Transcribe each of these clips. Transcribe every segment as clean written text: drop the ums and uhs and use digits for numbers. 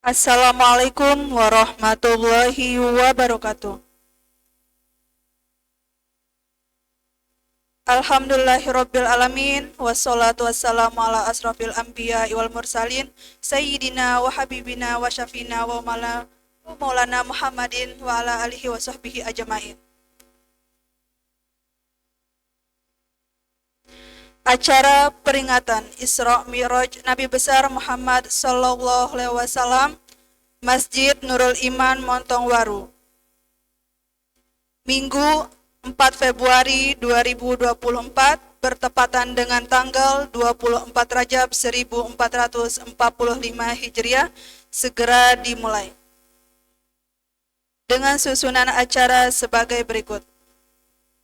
Assalamualaikum warahmatullahi wabarakatuh. Alhamdulillahirabbil alamin wassalatu wassalamu ala asrofil anbiya wal mursalin sayyidina wa habibina wa syafina wa maulana Muhammadin wa ala alihi wa sahbihi ajmain. Acara peringatan Isra Mi'raj Nabi besar Muhammad sallallahu alaihi wasallam Masjid Nurul Iman Montongwaru, Minggu 4 Februari 2024 bertepatan dengan tanggal 24 Rajab 1445 Hijriah segera dimulai. Dengan susunan acara sebagai berikut.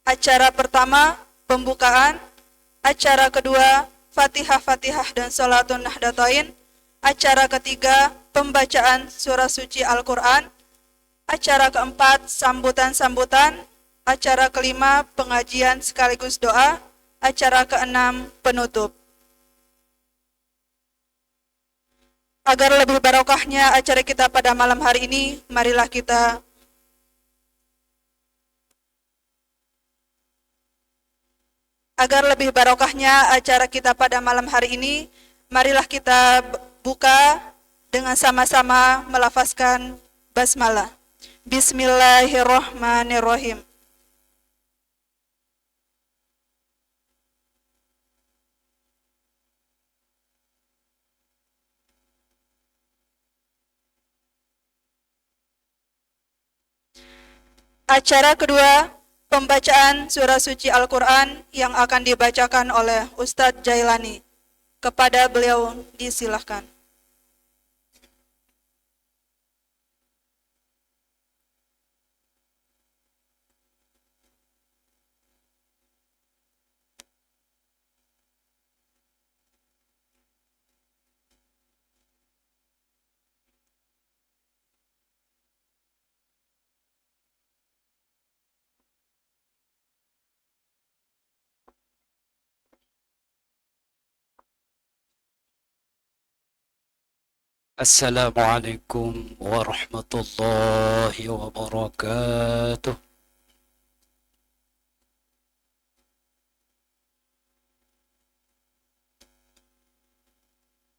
Acara pertama, pembukaan. Acara kedua, Fatihah dan Salatun Nahdlatain. Acara ketiga, pembacaan surah suci Al-Quran. Acara keempat, sambutan-sambutan. Acara kelima, pengajian sekaligus doa. Acara keenam, penutup. Agar lebih barokahnya acara kita pada malam hari ini, marilah kita marilah kita buka dengan sama-sama melafazkan basmalah. Bismillahirrahmanirrahim. Acara kedua, pembacaan surah suci Al-Quran yang akan dibacakan oleh Ustadz Jailani. Kepada beliau disilahkan. Assalamualaikum warahmatullahi wabarakatuh.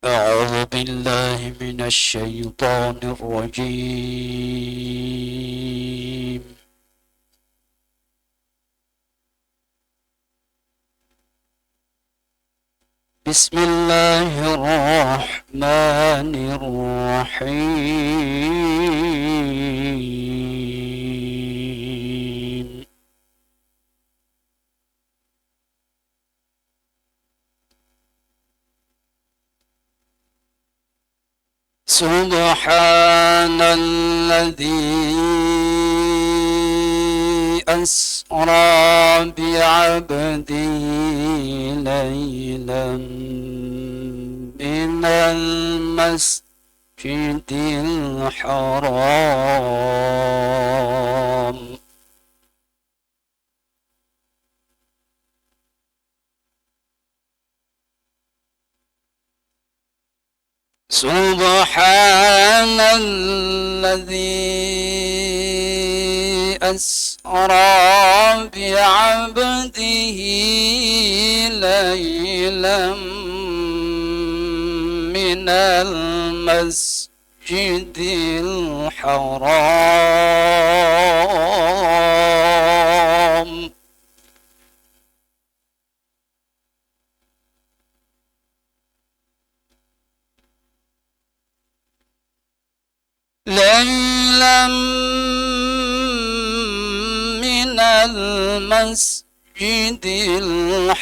أعوذ بالله من الشيطان الرجيم. بسم الله الرحمن الرحيم. سبحان الذي أسرى بعبده ليلا من المسجد الحرام سبحان الذي أسرى بعبده ليلا من المسجد الحرام ليلا من المسجد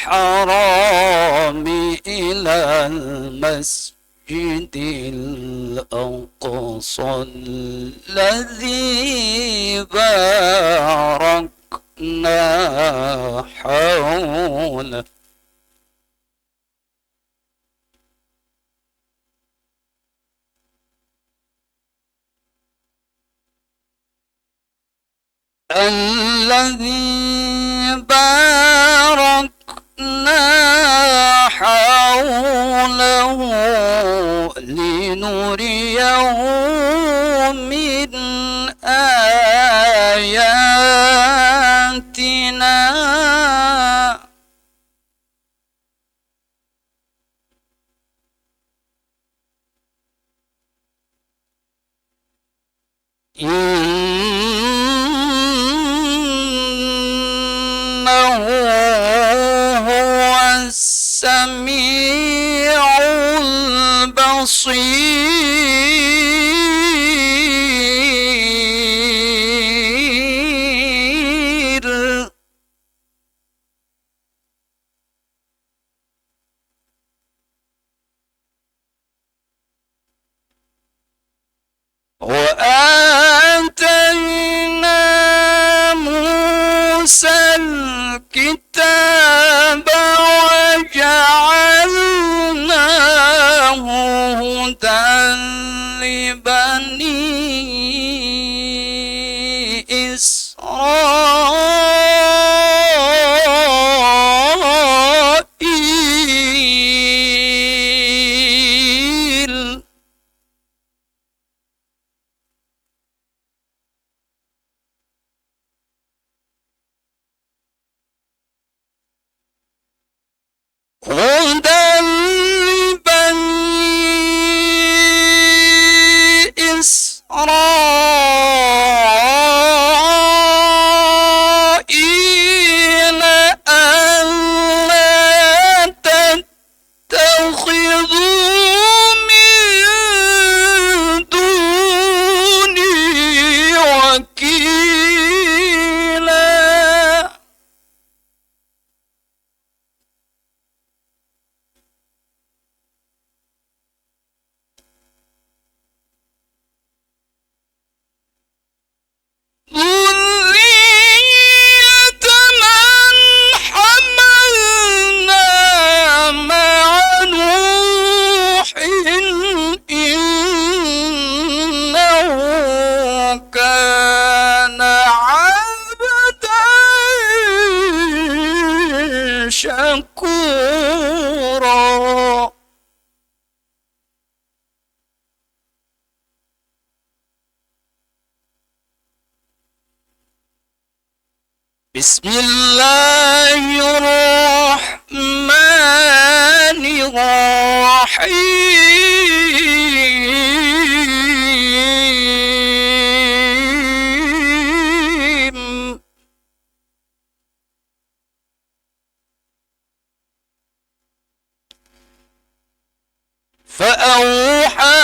الحرام إلى المسجد الأقصى الذي باركنا حوله الذي باركنا حوله لنريه من آياتنا إنه هو السميع البصير وآتينا موسى الكتاب وجعلناه هدى لبني إسرائيل هدى لبني إسرائيل ألا تتخذوا من دوني وكيلا ذرية من حملنا مع نوح إنه كان عبدا شكورا بسم الله الرحمن الرحيم فأوحى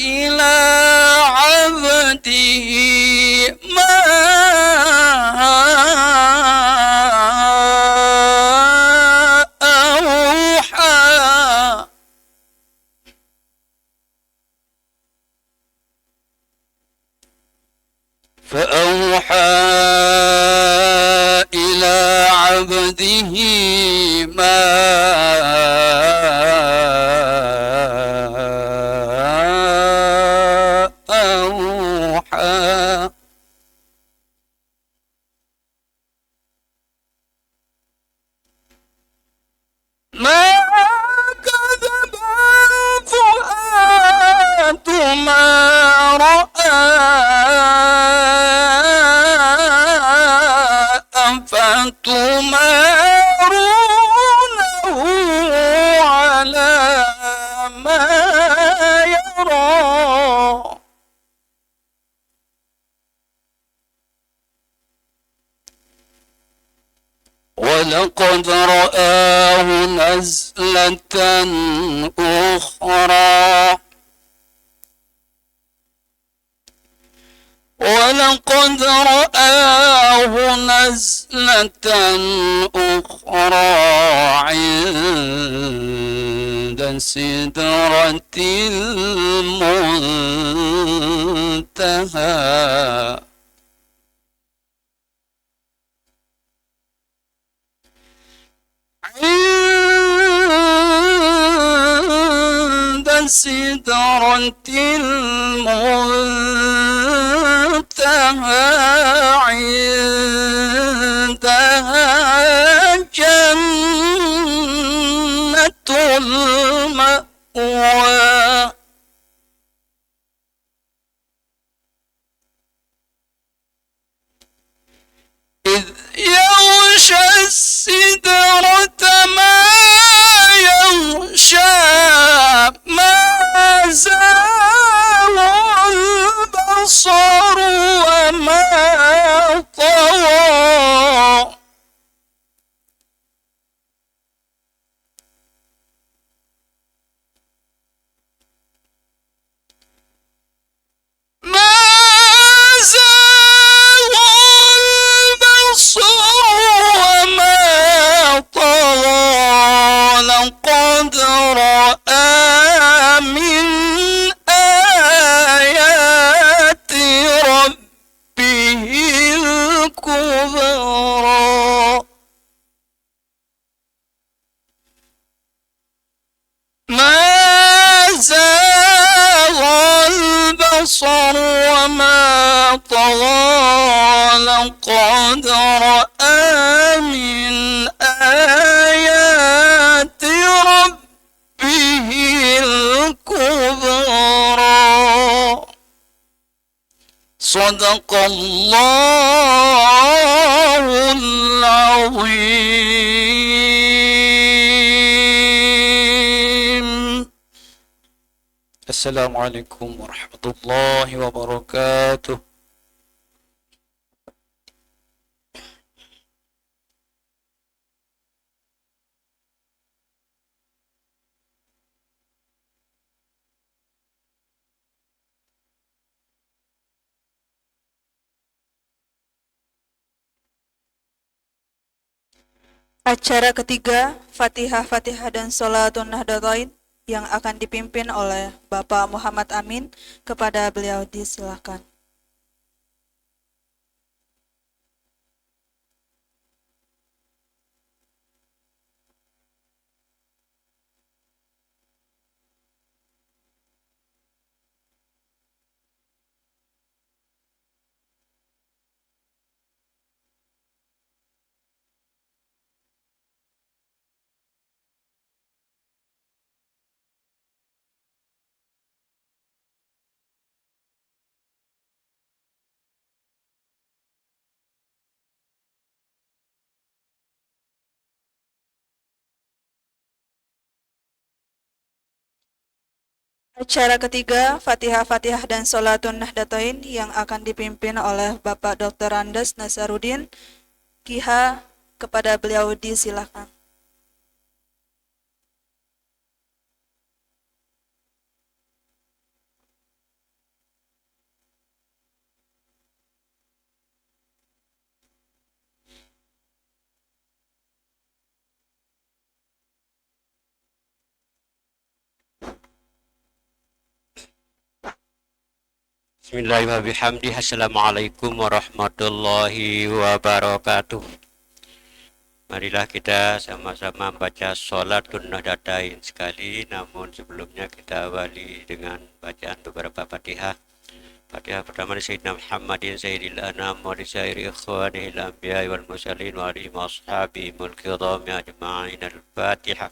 إلى عبده ما أوحى إلى عبده ما أوحى ما كذب الفؤاد ما رأى أفتمارونه على ما يرى ولقد رآه نزلة أخرى ولقد رآه نزلة أخرى عند سدرة المنتهى عند سدرة المنتهى عندها جنة مأوى إذ يغشى السدرة ما يغشى ما زاغ البصر وما طغى ما زاغ البصر وما طغى لقد رأى من آيات ربه الكبرى ما زاغ البصر وما طغى لقد رأى من آيات ربه الكبرى صدق الله العظيم. السلام عليكم ورحمة الله وبركاته. Acara ketiga, Fatihah dan Sholatun Nahdlatain yang akan dipimpin oleh Bapak Muhammad Amin. Kepada beliau disilakan. Acara ketiga, Fatihah dan Sholatun Nahdlatain yang akan dipimpin oleh Bapak Dr. Andes Nasaruddin, Kiha. Kepada beliau disilakan. Bismillahirrahmanirrahim. Assalamualaikum warahmatullahi wabarakatuh. Marilah kita sama-sama baca Sholatun Nahdlatain sekali. Namun sebelumnya kita awali dengan bacaan beberapa Fatihah. Fatihah pertama dari Sayyidina Muhammadin Sayyidil Anam wa lisairi ikhwanihil anbiya wal mursalin wa alihim ashabi mulki dhami ajma'in. Al-Fatihah.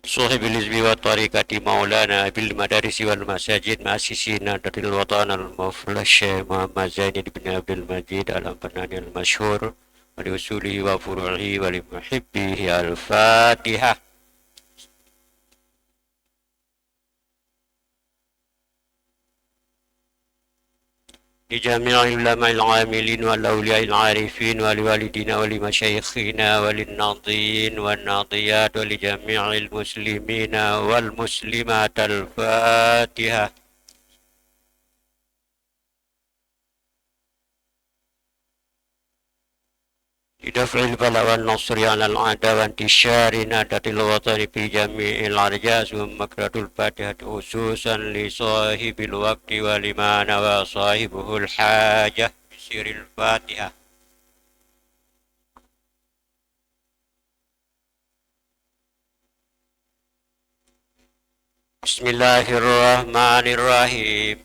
صاحب الحزب والطريقة مولانا بالمدارس والمساجد مؤسسين نهضة الوطن المفلح الشيخ محمد زين بن عبد المجيد الفنان المشهور ولأصوله وفروعه ولمحبيه. الفاتحة. لجميع العلماء العاملين والأولياء العارفين ولوالدينا ولمشايخنا وللناضين والناضيات ولجميع المسلمين والمسلمات. الفاتحة. لدفع البلاء والنصر على الأعداء وانتشار نهضة الوطن في جميع الأرجاء. ثم اقرأ الفاتحة خصوصا لصاحب الوقت ولما نوى صاحبه الحاجة بسر الفاتحة. بسم الله الرحمن الرحيم.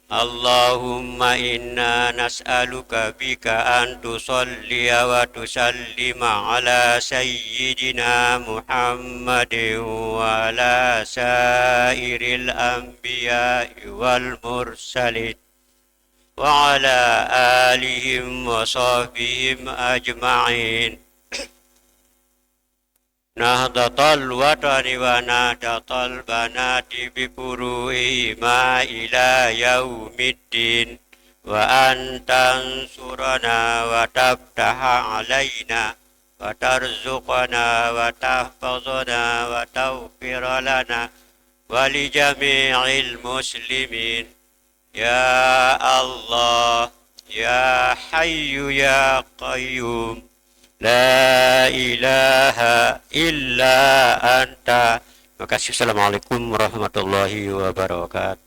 Allahumma inna nas'aluka bika an tusalliya wa tusallima ala sayyidina Muhammadin wa ala sairil anbiya wal mursalin wa ala alihim wa sahbihim ajma'in. Nahdlatul watani wa nahdlatul banati bi furu'ihima ila yaumiddin wa antansurana wa tabtaha alaina wa tarzuqana wa tahfazana wa tawfir lana wa li jami'il muslimin ya Allah ya Hayyu ya Qayyum La ilaha illa anta. Terima kasih. Assalamualaikum warahmatullahi wabarakatuh.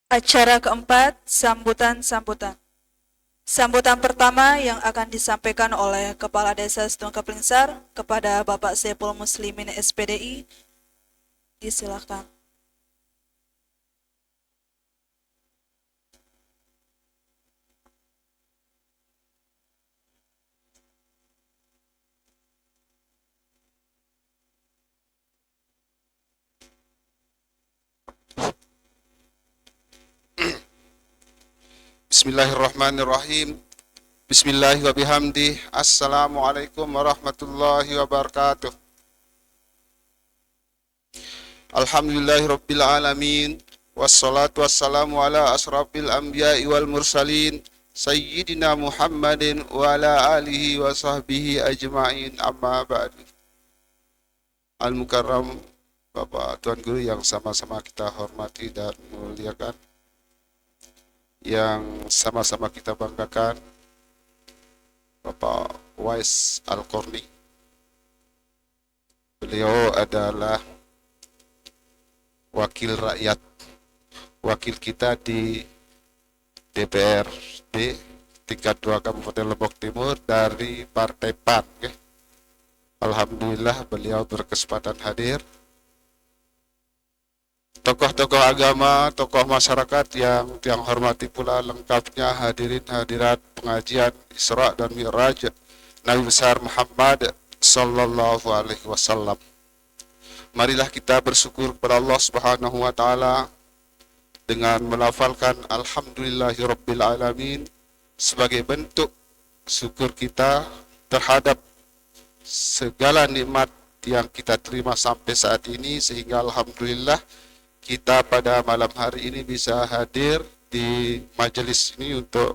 Acara keempat, sambutan-sambutan. Sambutan pertama yang akan disampaikan oleh Kepala Desa Situng Kaplingsar kepada Bapak Saiful Muslimin SPDI. Disilakan. Bismillahirrahmanirrahim. Bismillahi wa bihamdih. Assalamualaikum warahmatullahi wabarakatuh. Alhamdulillahi rabbil alamin. Wassalatu wassalamu ala asrafil anbiya'i wal mursalin Sayyidina Muhammadin wa ala alihi wa sahbihi ajma'in, amma ba'du. Al-Mukarram Bapak Tuan Guru yang sama-sama kita hormati dan muliakan, yang sama-sama kita banggakan, Bapak Wais Al-Qarni. Beliau adalah wakil rakyat, wakil kita di DPRD tingkat 2 Kabupaten Lombok Timur dari Partai PAN. Alhamdulillah beliau berkesempatan hadir. Tokoh-tokoh agama, tokoh masyarakat yang hormati pula lengkapnya hadirin hadirat pengajian Isra dan Mi'raj Nabi besar Muhammad sallallahu alaihi wasallam. Marilah kita bersyukur kepada Allah Subhanahu wa taala dengan melafalkan alhamdulillahirabbil alamin sebagai bentuk syukur kita terhadap segala nikmat yang kita terima sampai saat ini, sehingga alhamdulillah kita pada malam hari ini bisa hadir di majelis ini untuk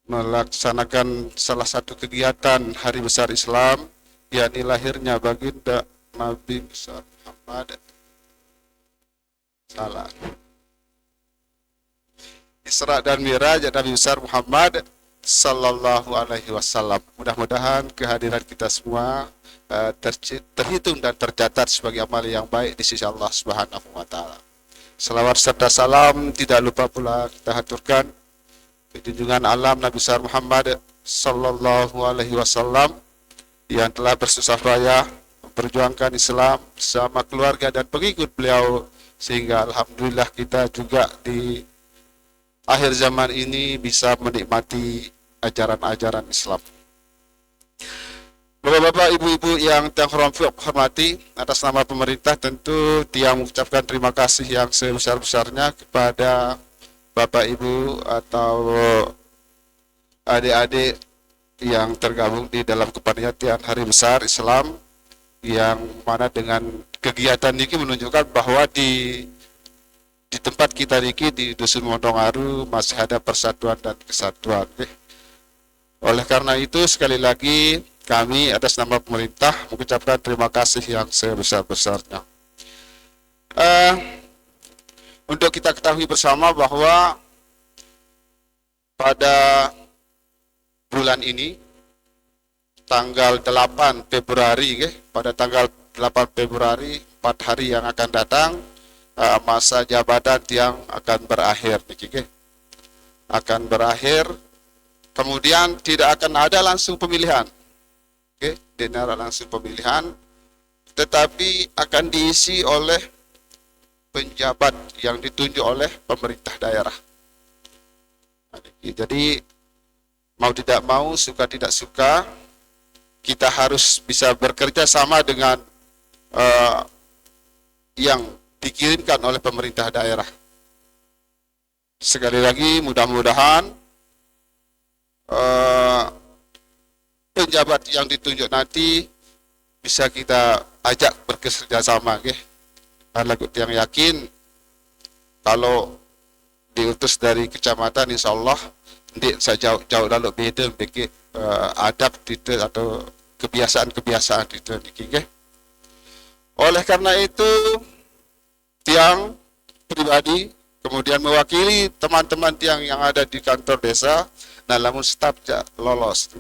melaksanakan salah satu kegiatan hari besar Islam, yakni lahirnya baginda Nabi besar Muhammad Isra dan Mi'raj Nabi besar Muhammad sallallahu alaihi wasallam. Mudah-mudahan kehadiran kita semua terhitung dan tercatat sebagai amal yang baik di sisi Allah Subhanahu wa taala. Salawat serta salam tidak lupa pula kita haturkan ke junjungan alam Nabi besar Muhammad sallallahu alaihi wasallam yang telah bersusah payah memperjuangkan Islam bersama keluarga dan pengikut beliau, sehingga alhamdulillah kita juga di akhir zaman ini bisa menikmati ajaran-ajaran Islam. Bapak-bapak, ibu-ibu yang hormati, atas nama pemerintah tentu Tia mengucapkan terima kasih yang sebesar-besarnya kepada Bapak Ibu atau adik-adik yang tergabung di dalam kepanitiaan Hari Besar Islam, yang mana dengan kegiatan ini menunjukkan bahwa di tempat kita ini di Dusun Mondongaru masih ada persatuan dan kesatuan. Oleh karena itu sekali lagi kami atas nama pemerintah mengucapkan terima kasih yang sebesar-besarnya. Untuk kita ketahui bersama bahwa pada bulan ini tanggal 8 Februari nggih, pada tanggal 8 Februari 4 hari yang akan datang masa jabatan yang akan berakhir niki nggih. Akan berakhir, kemudian tidak akan ada langsung pemilihan. Oke, tidak ada langsung pemilihan, tetapi akan diisi oleh penjabat yang ditunjuk oleh pemerintah daerah. Jadi mau tidak mau, suka tidak suka, kita harus bisa bekerja sama dengan yang dikirimkan oleh pemerintah daerah. Sekali lagi, mudah-mudahan penjabat yang ditunjuk nanti bisa kita ajak bekerja sama, karena yang yakin kalau diutus dari kecamatan, insya Allah nanti saya jauh lalu beda bikin adab itu atau kebiasaan-kebiasaan itu. Oleh karena itu, tiang pribadi kemudian mewakili teman-teman tiang yang ada di kantor desa, nah lamun staf lolos,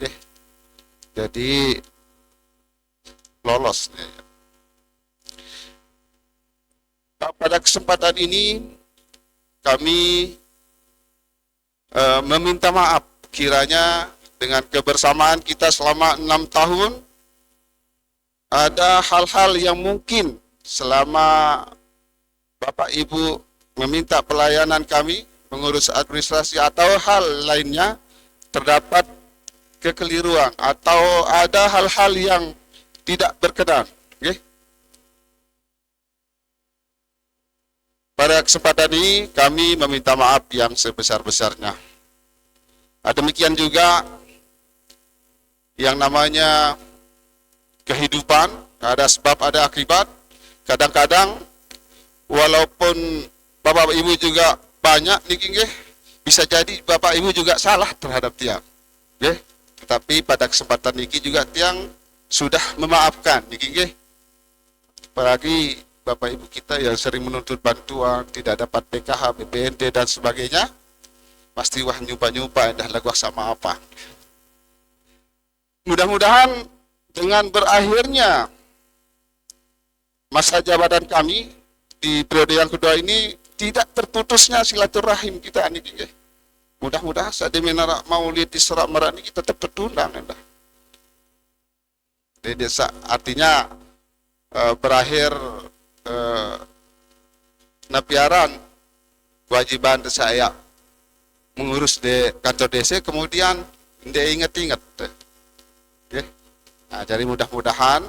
jadi lolos. Nah, pada kesempatan ini kami meminta maaf kiranya dengan kebersamaan kita selama 6 tahun ada hal-hal yang mungkin selama Bapak Ibu meminta pelayanan kami mengurus administrasi atau hal lainnya terdapat kekeliruan atau ada hal-hal yang tidak berkenan. Pada kesempatan ini kami meminta maaf yang sebesar-besarnya. Demikian juga yang namanya kehidupan, ada sebab ada akibat. Kadang-kadang walaupun Bapak Ibu juga banyak niki, bisa jadi Bapak Ibu juga salah terhadap tiang. Tetapi pada kesempatan niki juga tiang sudah memaafkan niki. Apalagi Bapak Ibu kita yang sering menuntut bantuan, tidak dapat PKH, BPNT dan sebagainya, pasti wah nyupa-nyupa dah lagu sama apa. Mudah-mudahan dengan berakhirnya masa jabatan kami di periode yang kedua ini tidak terputusnya silaturahim kita ini. Mudah-mudahan saat di Menara Maulid di Serak Merah ini kita tetap tertundang. Jadi artinya berakhir napiaran kewajiban saya mengurus di kantor DC, kemudian dia ingat-ingat. Nah, jadi mudah-mudahan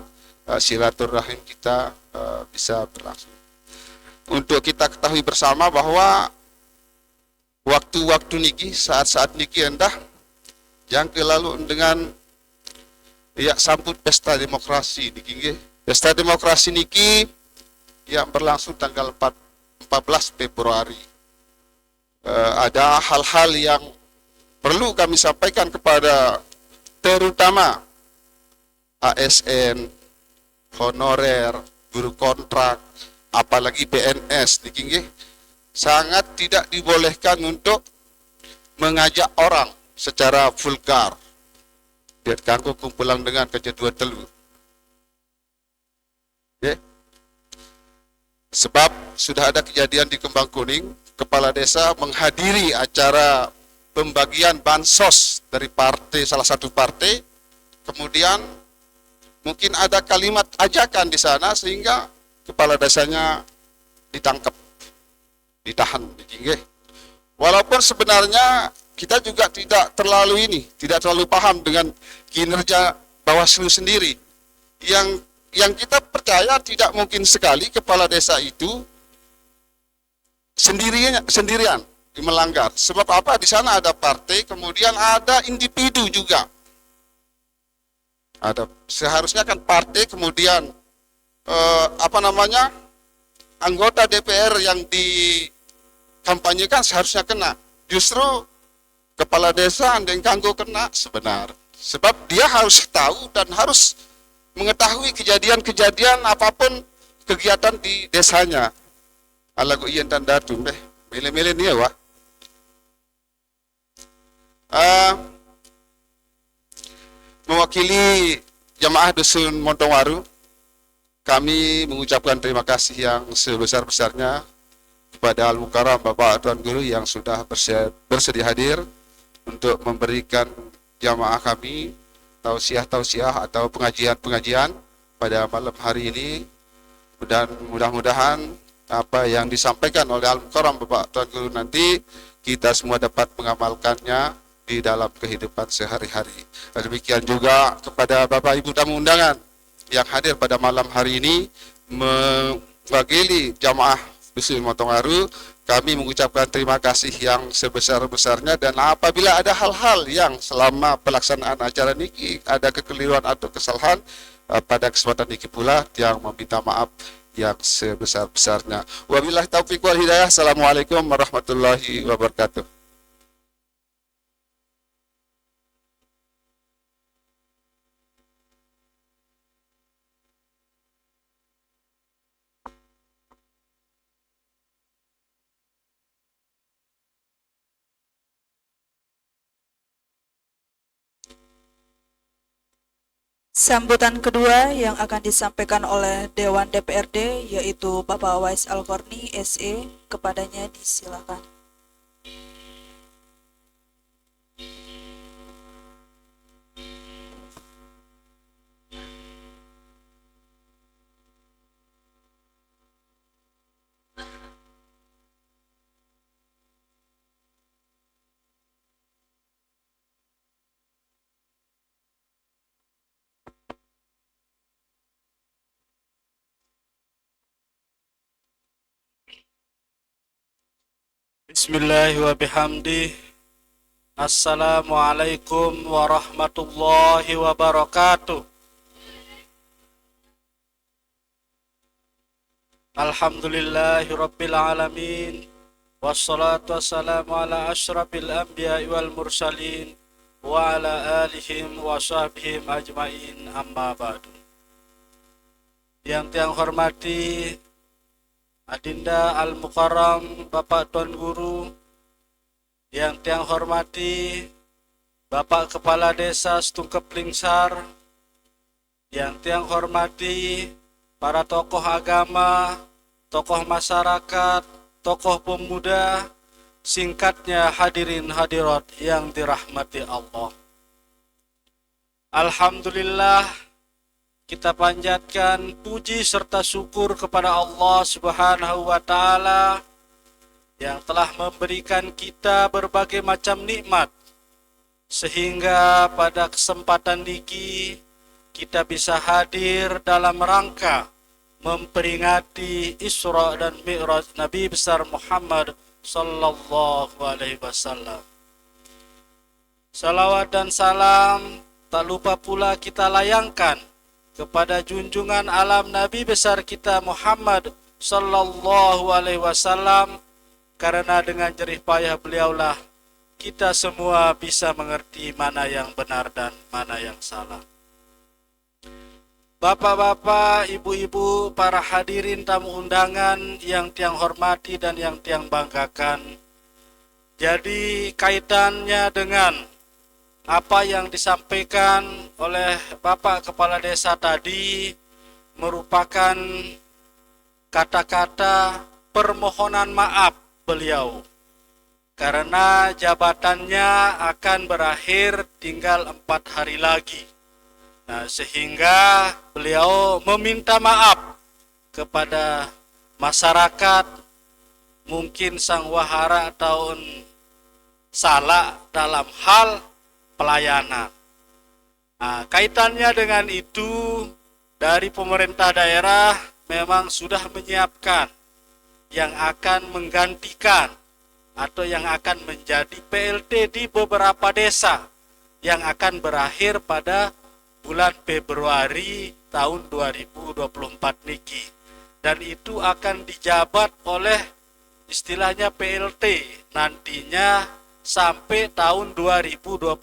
silaturahim kita bisa berlangsung. Untuk kita ketahui bersama bahwa waktu-waktu niki, saat-saat niki endah yang kelalu dengan sambut pesta demokrasi niki. Pesta demokrasi niki yang berlangsung tanggal 14 Februari. Ada hal-hal yang perlu kami sampaikan kepada terutama ASN, honorer, guru kontrak, apalagi PNS niki, sangat tidak dibolehkan untuk mengajak orang secara vulgar. Dia kanggo kumpulan dengan kejeduan telu. Sebab sudah ada kejadian di Kembang Kuning, kepala desa menghadiri acara pembagian bansos dari partai, salah satu partai, kemudian mungkin ada kalimat ajakan di sana sehingga kepala desanya ditangkap, ditahan. Walaupun sebenarnya kita juga tidak terlalu paham dengan kinerja Bawaslu sendiri. Yang kita percaya tidak mungkin sekali kepala desa itu sendirian melanggar. Sebab apa? Di sana ada partai, kemudian ada individu juga. Seharusnya kan partai, kemudian anggota DPR yang dikampanyekan seharusnya kena. Justru kepala desa yang kanggo kena sebenarnya. Sebab dia harus tahu dan harus mengetahui kejadian-kejadian apapun kegiatan di desanya. Alago iyan tanda tumbe, mele-mele nih wah. Mewakili jamaah Dusun Montongwaru, kami mengucapkan terima kasih yang sebesar-besarnya kepada Al-Mukarram Bapak Tuan Guru yang sudah bersedia hadir untuk memberikan jamaah kami tausiah-tausiah atau pengajian-pengajian pada malam hari ini. Dan mudah-mudahan apa yang disampaikan oleh Al-Mukarram Bapak Tuan Guru nanti kita semua dapat mengamalkannya di dalam kehidupan sehari-hari. Demikian juga kepada Bapak Ibu tamu undangan yang hadir pada malam hari ini mewakili jamaah Dusun Montongwaru, kami mengucapkan terima kasih yang sebesar-besarnya, dan apabila ada hal-hal yang selama pelaksanaan acara niki ada kekeliruan atau kesalahan, pada kesempatan niki pula yang meminta maaf yang sebesar-besarnya. Wabillahi taufiq wal hidayah. Assalamualaikum warahmatullahi wabarakatuh. Sambutan kedua yang akan disampaikan oleh Dewan DPRD yaitu Bapak Wais Al-Qarni SE, kepadanya disilakan. Bismillahi wa bihamdih. Assalamualaikum warahmatullahi wabarakatuh. Alhamdulillahi rabbil alamin. Wassalatu wassalamu ala ashrafil anbiya'i wal mursalin wa ala alihim wa sahbihim ajmain, amma ba'du. Yang hormati Adinda Al-Mukarram Bapak Tuan Guru, yang hormati Bapak Kepala Desa Setungkep Lingsar, yang hormati para tokoh agama, tokoh masyarakat, tokoh pemuda, singkatnya hadirin hadirat yang dirahmati Allah. Alhamdulillah, kita panjatkan puji serta syukur kepada Allah Subhanahu wa Ta'ala yang telah memberikan kita berbagai macam nikmat, sehingga pada kesempatan niki kita bisa hadir dalam rangka memperingati Isra dan Mi'raj Nabi besar Muhammad sallallahu alaihi wasallam. Salawat dan salam tak lupa pula kita layangkan kepada junjungan alam Nabi besar kita Muhammad sallallahu alaihi wasallam, karena dengan jerih payah beliaulah kita semua bisa mengerti mana yang benar dan mana yang salah. Bapak-bapak, ibu-ibu, para hadirin tamu undangan yang tiang hormati dan yang tiang banggakan. Jadi kaitannya dengan apa yang disampaikan oleh Bapak Kepala Desa tadi merupakan kata-kata permohonan maaf beliau, karena jabatannya akan berakhir tinggal 4 hari lagi. Nah, sehingga beliau meminta maaf kepada masyarakat, mungkin sang wahara tahun salah dalam hal pelayanan. Nah, kaitannya dengan itu, dari pemerintah daerah memang sudah menyiapkan yang akan menggantikan atau yang akan menjadi PLT di beberapa desa yang akan berakhir pada bulan Februari tahun 2024 niki. Dan itu akan dijabat oleh istilahnya PLT nantinya sampai tahun 2025.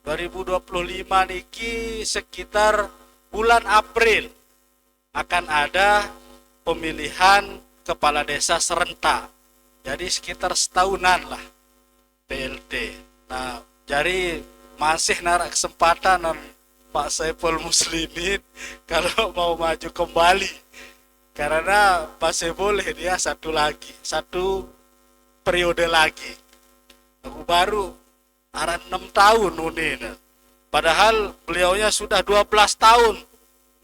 2025 niki sekitar bulan April akan ada pemilihan kepala desa serentak. Jadi sekitar setahunan lah PLT. Nah, jadi masih narak kesempatan Pak Saiful Muslimin kalau mau maju kembali, karena masih boleh dia satu periode lagi. Aku baru arah 6 tahun unin. Padahal beliaunya sudah 12 tahun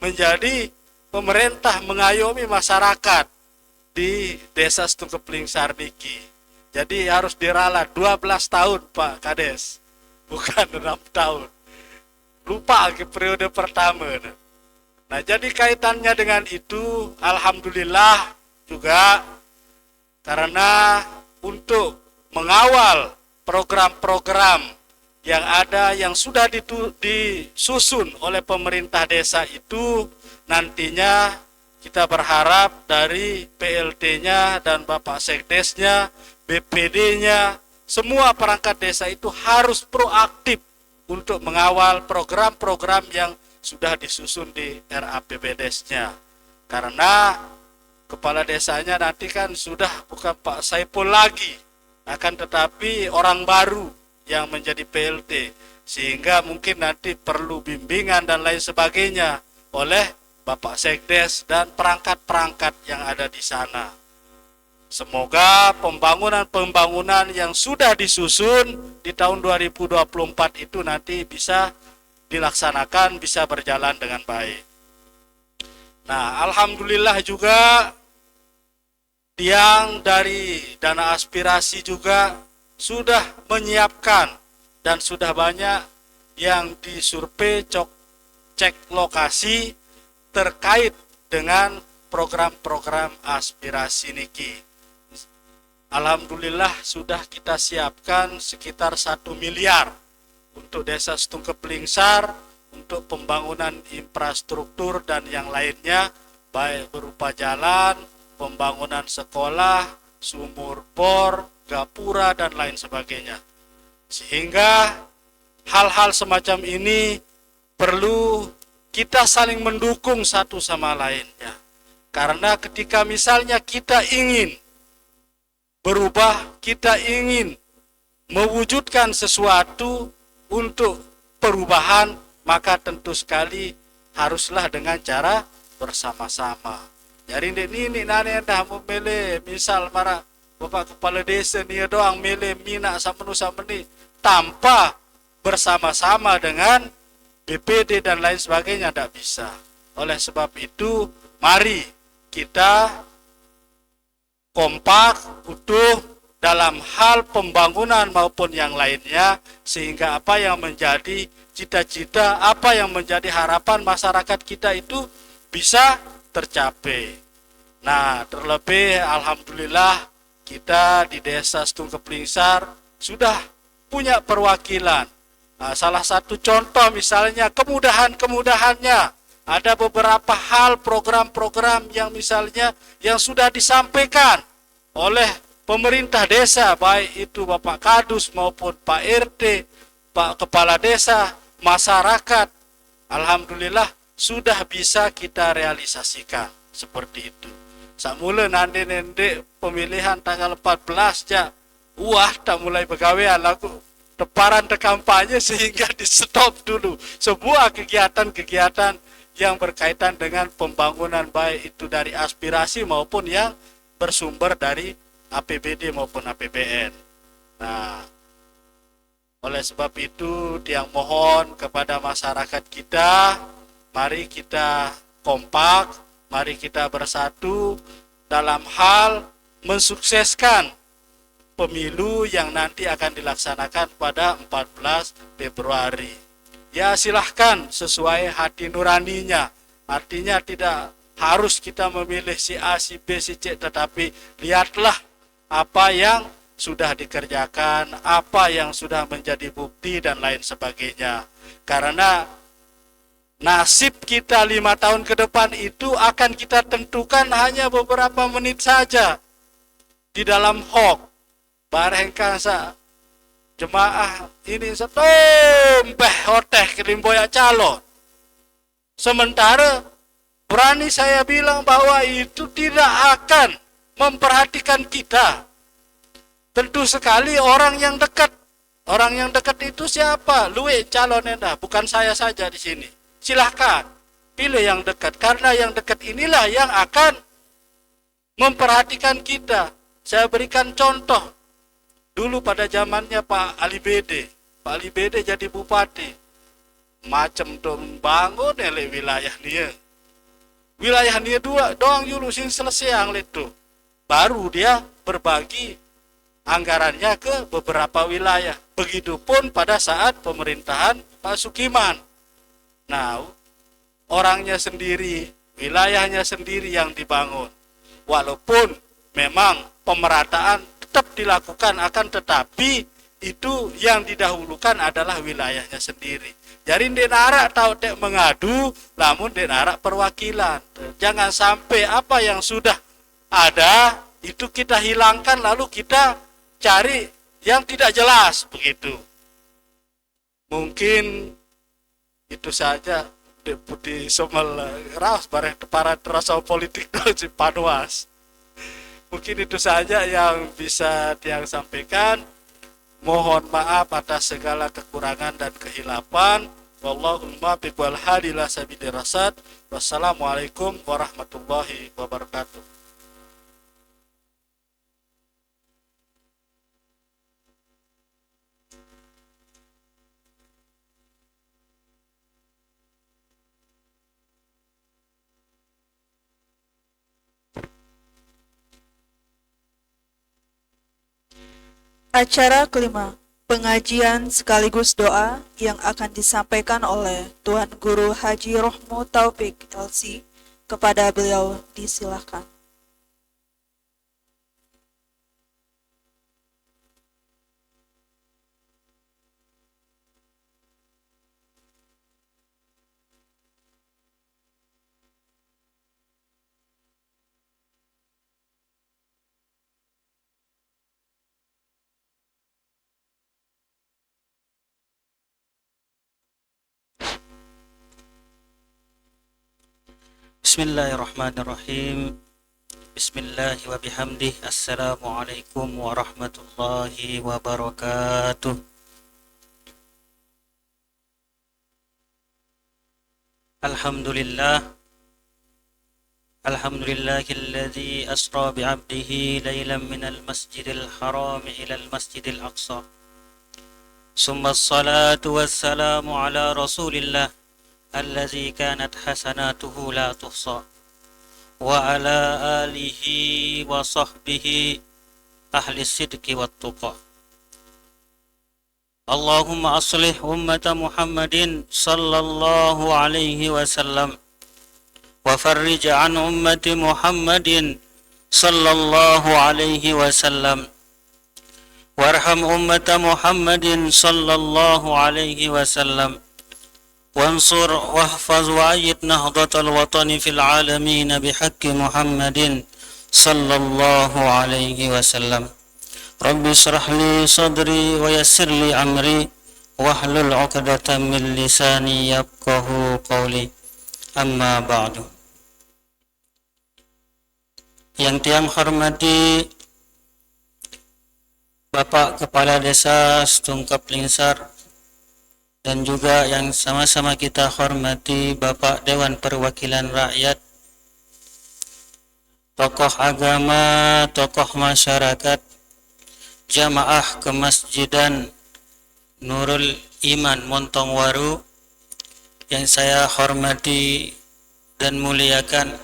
menjadi pemerintah mengayomi masyarakat di Desa Stunkeplingsar niki. Jadi harus diralat 12 tahun Pak Kades, bukan 6 tahun. Lupa ke periode pertama. Nah, jadi kaitannya dengan itu, alhamdulillah juga, karena untuk mengawal program-program yang ada yang sudah disusun oleh pemerintah desa itu, nantinya kita berharap dari PLT-nya dan Bapak Sekdesnya, BPD-nya, semua perangkat desa itu harus proaktif untuk mengawal program-program yang sudah disusun di RAPBDes-nya. Karena kepala desanya nanti kan sudah bukan Pak Saiful lagi, akan tetapi orang baru yang menjadi PLT, sehingga mungkin nanti perlu bimbingan dan lain sebagainya oleh Bapak Sekdes dan perangkat-perangkat yang ada di sana. Semoga pembangunan-pembangunan yang sudah disusun di tahun 2024 itu nanti bisa dilaksanakan, bisa berjalan dengan baik. Nah, alhamdulillah juga yang dari dana aspirasi juga sudah menyiapkan dan sudah banyak yang disurvei cek lokasi terkait dengan program-program aspirasi niki. Alhamdulillah sudah kita siapkan sekitar 1 miliar untuk Desa Stunkeplingsar, untuk pembangunan infrastruktur dan yang lainnya, baik berupa jalan, pembangunan sekolah, sumur bor, gapura, dan lain sebagainya. Sehingga hal-hal semacam ini perlu kita saling mendukung satu sama lainnya. Karena ketika misalnya kita ingin berubah, kita ingin mewujudkan sesuatu untuk perubahan, maka tentu sekali haruslah dengan cara bersama-sama. Jadi ini nane dah memilih, misal para Bapak Kepala Desa ni doang milih mina sama ni tanpa bersama-sama dengan BPD dan lain sebagainya, tidak bisa. Oleh sebab itu, mari kita kompak, utuh dalam hal pembangunan maupun yang lainnya, sehingga apa yang menjadi cita-cita, apa yang menjadi harapan masyarakat kita itu bisa tercapai. Nah, terlebih alhamdulillah kita di Desa Stunkeplingsar sudah punya perwakilan. Nah, salah satu contoh misalnya kemudahannya, ada beberapa hal program-program yang misalnya yang sudah disampaikan oleh pemerintah desa, baik itu Bapak Kadus maupun Pak RT, Pak Kepala Desa, masyarakat, alhamdulillah sudah bisa kita realisasikan seperti itu. Samula nanti pemilihan tanggal 14 ya, tak mulai pegawaian lagu teparan kampanye, sehingga di stop dulu sebuah kegiatan-kegiatan yang berkaitan dengan pembangunan, baik itu dari aspirasi maupun yang bersumber dari APBD maupun APBN. Nah, oleh sebab itu tiang mohon kepada masyarakat kita, mari kita kompak, mari kita bersatu dalam hal mensukseskan pemilu yang nanti akan dilaksanakan pada 14 Februari. Ya, silahkan sesuai hati nuraninya. Artinya tidak harus kita memilih si A, si B, si C, tetapi lihatlah apa yang sudah dikerjakan, apa yang sudah menjadi bukti dan lain sebagainya. Karena nasib kita 5 tahun ke depan itu akan kita tentukan hanya beberapa menit saja di dalam hok. Barengkan sa jemaah ini setompeh hoteh kelimboya calon. Sementara berani saya bilang bahwa itu tidak akan memperhatikan kita. Tentu sekali orang yang dekat Orang yang dekat itu siapa? Luwe calonnya dah, bukan saya saja di sini. Silahkan pilih yang dekat, karena yang dekat inilah yang akan memperhatikan kita. Saya berikan contoh. Dulu pada zamannya Pak Ali Bede. Pak Ali Bede jadi bupati. Macam tuh bangun oleh wilayah dia. Wilayah dia doang yulusin selesai yang itu. Baru dia berbagi anggarannya ke beberapa wilayah. Begitupun pada saat pemerintahan Pak Sukiman. Nah, orangnya sendiri, wilayahnya sendiri yang dibangun. Walaupun memang pemerataan tetap dilakukan, akan tetapi itu yang didahulukan adalah wilayahnya sendiri. Jadi denara tahu dek mengadu, namun denara perwakilan. Jangan sampai apa yang sudah ada itu kita hilangkan lalu kita cari yang tidak jelas begitu. Mungkin itu saja Deputi Somel Raus para terasa politik si Panwas. Mungkin itu saja yang bisa Tiang sampaikan. Mohon maaf atas segala kekurangan dan kehilapan. Wallahumma biqwal hadilah sabidi rasad. Wassalamualaikum warahmatullahi wabarakatuh. Acara kelima, pengajian sekaligus doa yang akan disampaikan oleh Tuan Guru Haji Rohmu Taufik LC. Kepada beliau disilahkan. Bismillahirrahmanirrahim. Bismillah wa bihamdih. Assalamualaikum warahmatullahi wabarakatuh. Alhamdulillah. Alhamdulillahilladzi asra bi'abdihi laylan minal masjidil haram ilal masjidil aqsa. Summa assalatu wassalamu ala rasulillah الذي كانت حسناته لا تحصى وعلى آله وصحبه أهل الصدق والتقى اللهم أصلح أمة محمد صلى الله عليه وسلم وفرج عن أمة محمد صلى الله عليه وسلم وارحم أمة محمد صلى الله عليه وسلم وانصر واحفظ وأيد نهضة الوطن في العالمين بحق محمد صلى الله عليه وسلم رب اشرح لي صدري ويسر لي أمري واحلل عقدة من لساني يفقه قولي أما بعد. Yang Tiang hormati Bapak Kepala Desa Setungkap Lingsar, dan juga yang sama-sama kita hormati Bapak Dewan Perwakilan Rakyat, tokoh agama, tokoh masyarakat, jamaah kemasjidan Nurul Iman Montongwaru yang saya hormati dan muliakan,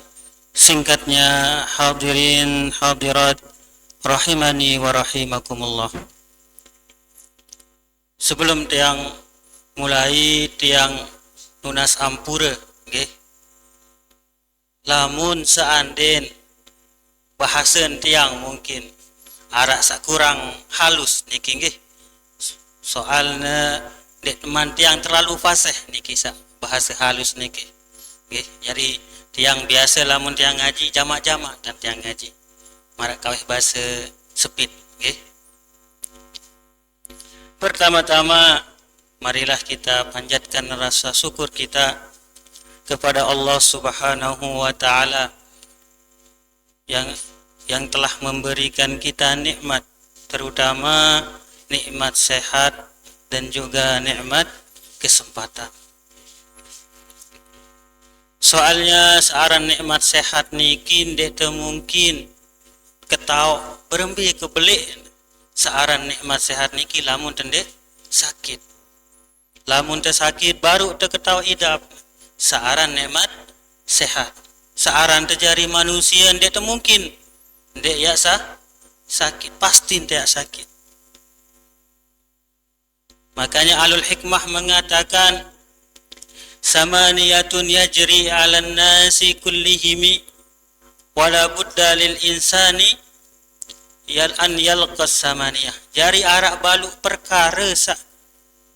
singkatnya hadirin hadirat rahimani wa rahimakumullah. Sebelum Tiang mulai Tiang nunas ampura nggih. Lamun seanden bahasa Tiang mungkin arak sakurang halus niki nggih. Soalnya dek teman Tiang terlalu fasih niki sak bahasa halus niki. Nggih, jadi Tiang biasa lamun Tiang ngaji jamak-jamak dan Tiang ngaji marak kawih bahasa sepit nggih. Pertama-tama marilah kita panjatkan rasa syukur kita kepada Allah Subhanahu wa taala yang telah memberikan kita nikmat, terutama nikmat sehat, dan juga nikmat kesempatan. Soalnya searan nikmat sehat niki ndek mungkin ketau berembi kebelik searan nikmat sehat niki lamun tendek sakit. Lamun teu sakit baru teu ketau idap searan nikmat sehat. Searan terjadi manusia ndek mungkin ndek ya sakit, pasti ndek sakit. Makanya alul hikmah mengatakan samaniyatun yajri 'alan nasi kullihimi wala budda lil insani an yalqas samaniyah. Jari arak baluk perkara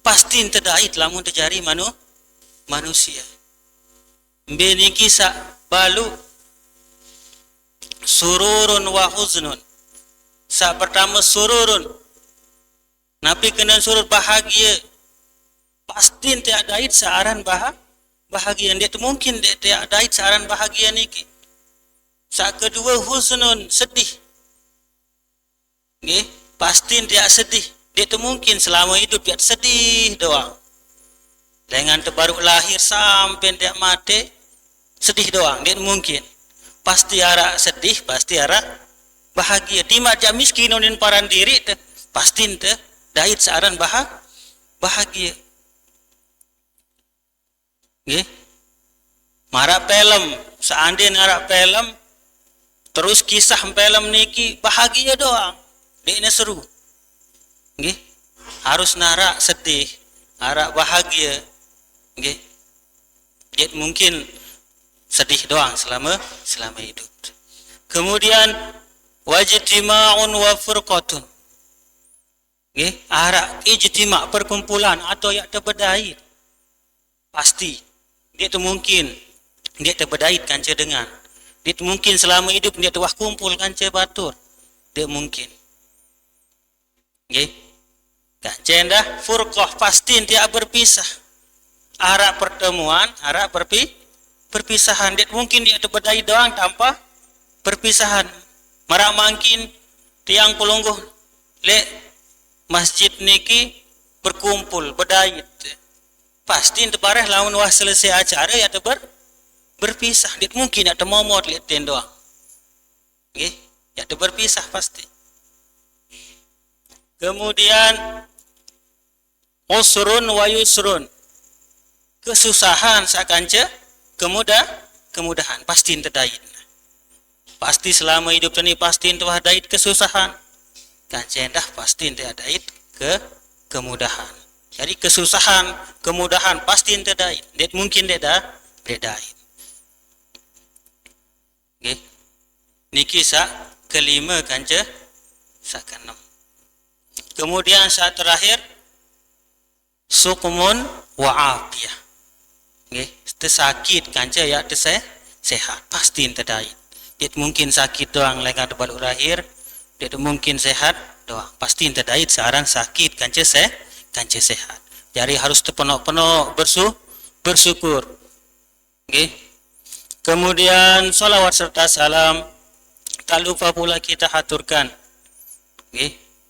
pasti terdait lamun terjadi manusia. Mbeni kisah baluk sururun wa huznun. Pertama sururun, nabi kena surut bahagia, pasti tidak dait searan bahagia. Dia mungkin tidak dait searan bahagia niki. Kedua huznun, sedih. Nggih, pasti tidak sedih. Dia mungkin selama hidup dia sedih doang. Dengan terbaru lahir sampai dia mati sedih doang. Dia mungkin pasti arak sedih, pasti arak bahagia. Timak jak miskin dan paran diri pasti dait searan bahagia. Nggih. Marak film, seandainya arak film terus kisah film niki bahagia doang. Dekne seru. Nggih. Harus narak sedih, arak bahagia. Nggih. Dia mungkin sedih doang selama hidup. Kemudian wajtima'un wa furqatun. Nggih, arak ijtima' perkumpulan atau yang terbedait. Pasti dia tu mungkin dia terbedait kanca dengan. Dia tu mungkin selama hidup dia tuah kumpul kanca batur. Dia mungkin. Nggih. Kanca dah furqah pasti dia berpisah. Arak pertemuan, arak perpisahan. Dia mungkin dia terbedait doang tanpa perpisahan. Marak mangkin tiang pelungguh le masjid niki berkumpul berdait. Pasti terbareh lawan wah selesai acara ya berpisah. Dia mungkin ada momot lihat doang. Nggih, ya berpisah pasti. Kemudian usrun wa yusrun. Kesusahan sakanca kemudahan pasti terdait. Pasti selama hidup ini pasti telah dait kesusahan. Kancendah pasti tidak dait kemudahan. Jadi kesusahan, kemudahan pasti terdait. Dia mungkin tidak dait. Nggih. Niki kelima kanca keenam. Kemudian saat terakhir sukmun wa afiyah. Nggih, sakit kanca ya sehat pasti terdait. Dia mungkin sakit doang lengkap baluk lahir, dia mungkin sehat doang. Pasti terdait searan sakit kanca sehat. Jadi harus penuh bersyukur. Okay. Kemudian salawat serta salam tak lupa pula kita haturkan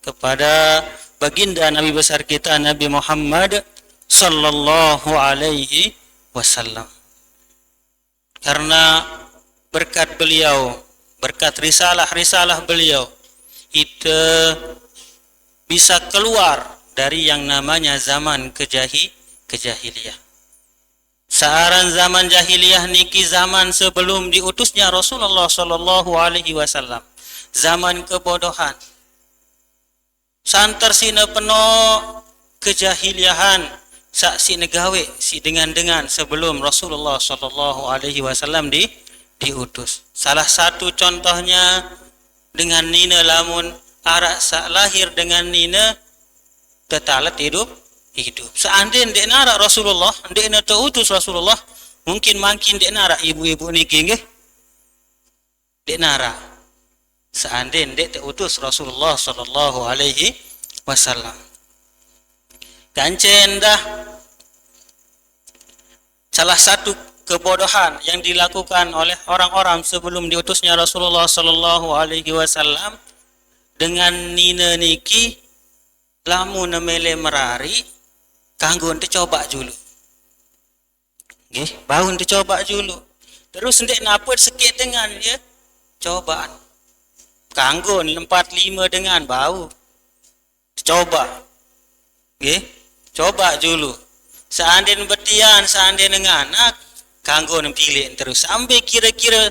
kepada baginda Nabi besar kita Nabi Muhammad sallallahu alaihi wasallam. Karena berkat beliau, berkat risalah beliau, kita bisa keluar dari yang namanya zaman kejahiliyah. Searan zaman jahiliyah niki zaman sebelum diutusnya Rasulullah sallallahu alaihi wasallam. Zaman kebodohan. Santar sina penuh kejahiliahan sak si negawe si dengan sebelum Rasulullah sallallahu alaihi wasallam diutus. Salah satu contohnya dengan nina lamun arak sak lahir dengan nina tetalat hidup. Seandainya dek narak Rasulullah, dek na teutus Rasulullah, mungkin dek narak ibu-ibu niki nggih. Dek narak. Seandainya dek teutus Rasulullah sallallahu alaihi wasallam. Kancen dah salah satu kebodohan yang dilakukan oleh orang-orang sebelum diutusnya Rasulullah sallallahu alaihi wasallam dengan nina niki lamun mele merari kanggo ente coba dulu. Nggih, bau ente coba dulu. Terus ndek naput sikit dengan dia cobaan. Kanggo 4-5 dengan bau. Coba. Nggih, coba dulu. Seandainya betian, seandainya dengan anak, kanggo pilih terus sampai kira-kira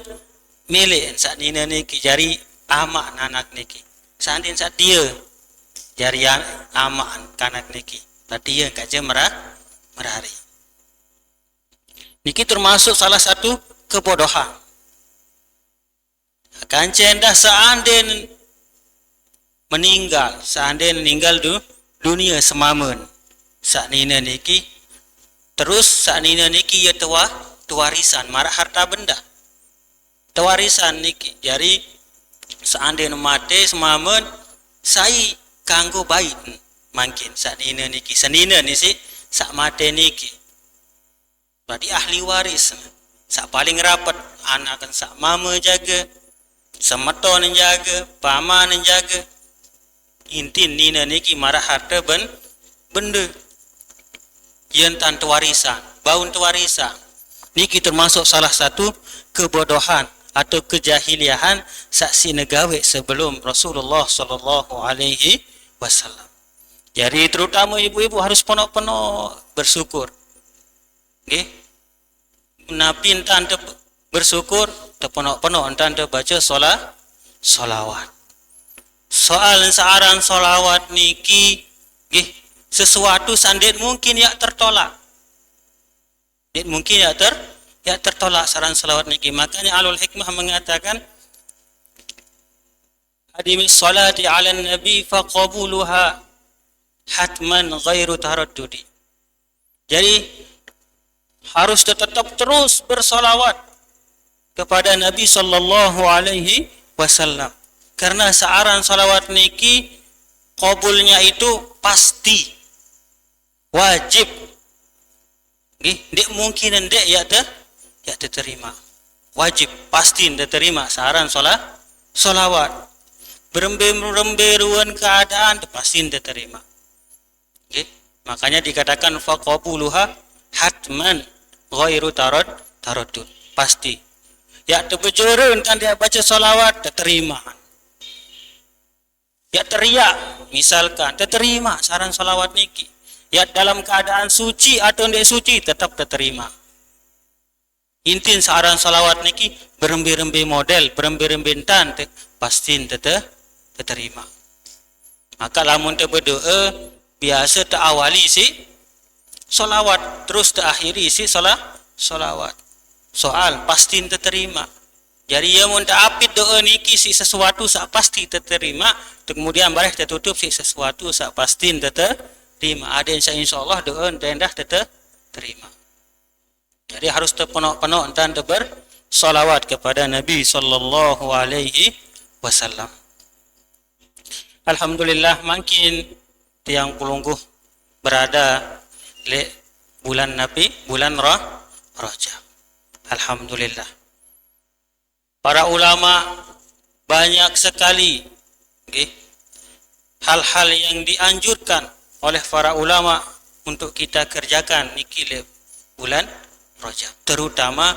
milik saat ini niki jari amak anak niki. Seandainya saat dia jari amak anak niki. Tadi dia kaje merari. Niki termasuk salah satu kebodohan. Akan cendah seandainya meninggal dunia semamun. Saat ini niki terus saat ini niki ya tewarisan marah harta benda. Tewarisan niki jadi seandainya mati semamun saya kanggo baik mungkin saat ini niki senina ni si sak mati niki. Berarti ahli waris sak paling rapat anak kan sak mama jaga, semeton jaga, paman jaga. Intin nina niki marah harta benda. Yang tanpa warisan, baun warisan. Niki termasuk salah satu kebodohan atau kejahiliahan saksi negawe sebelum Rasulullah sallallahu alaihi wasallam. Jadi terutama ibu-ibu harus penuh-penuh bersyukur. Nggih. Nabi tante bersyukur, penuh-penuh tante baca solawat. Soal searang solawat niki, nggih. Sesuatu sandet mungkin ya tertolak. Mungkin ya tertolak saran salawat niki. Makanya alul hikmah mengatakan hadimi salati ala nabi faqabuluha hatman ghairu taraddudi. Jadi harus tetap terus bersolawat kepada Nabi sallallahu alaihi wasallam. Karena searan salawat niki qabulnya itu pasti wajib. Nggih, ndek mungkin ndek ya terima. Wajib pasti diterima saran solawat. Berembe-remberuan keadaan pasti diterima. Nggih, makanya dikatakan faqabuluha hatman ghairu taraddud. Pasti. Ya terbejurun kan dia baca solawat diterima. Ya teriak misalkan diterima saran solawat niki. Ya dalam keadaan suci atau tidak suci tetap diterima. Intin saran salawat niki berembe-rembe model, berembe-rembe tan pasti diterima. Maka lamun berdoa biasa awali si salawat terus akhiri si salawat. Soal pasti diterima. Jadi ya mun apit doa niki si sesuatu sak pasti diterima, kemudian bareh tertutup si sesuatu sak pasti diterima. Ada insyaallah doa rendah terima. Jadi harus terpenuh-penuh dan bersolawat kepada Nabi sallallahu alaihi wasallam. Alhamdulillah makin tiang pulungguh berada le bulan Nabi, bulan Rajab. Alhamdulillah. Para ulama banyak sekali hal-hal yang dianjurkan oleh para ulama untuk kita kerjakan niki bulan Rajab. Terutama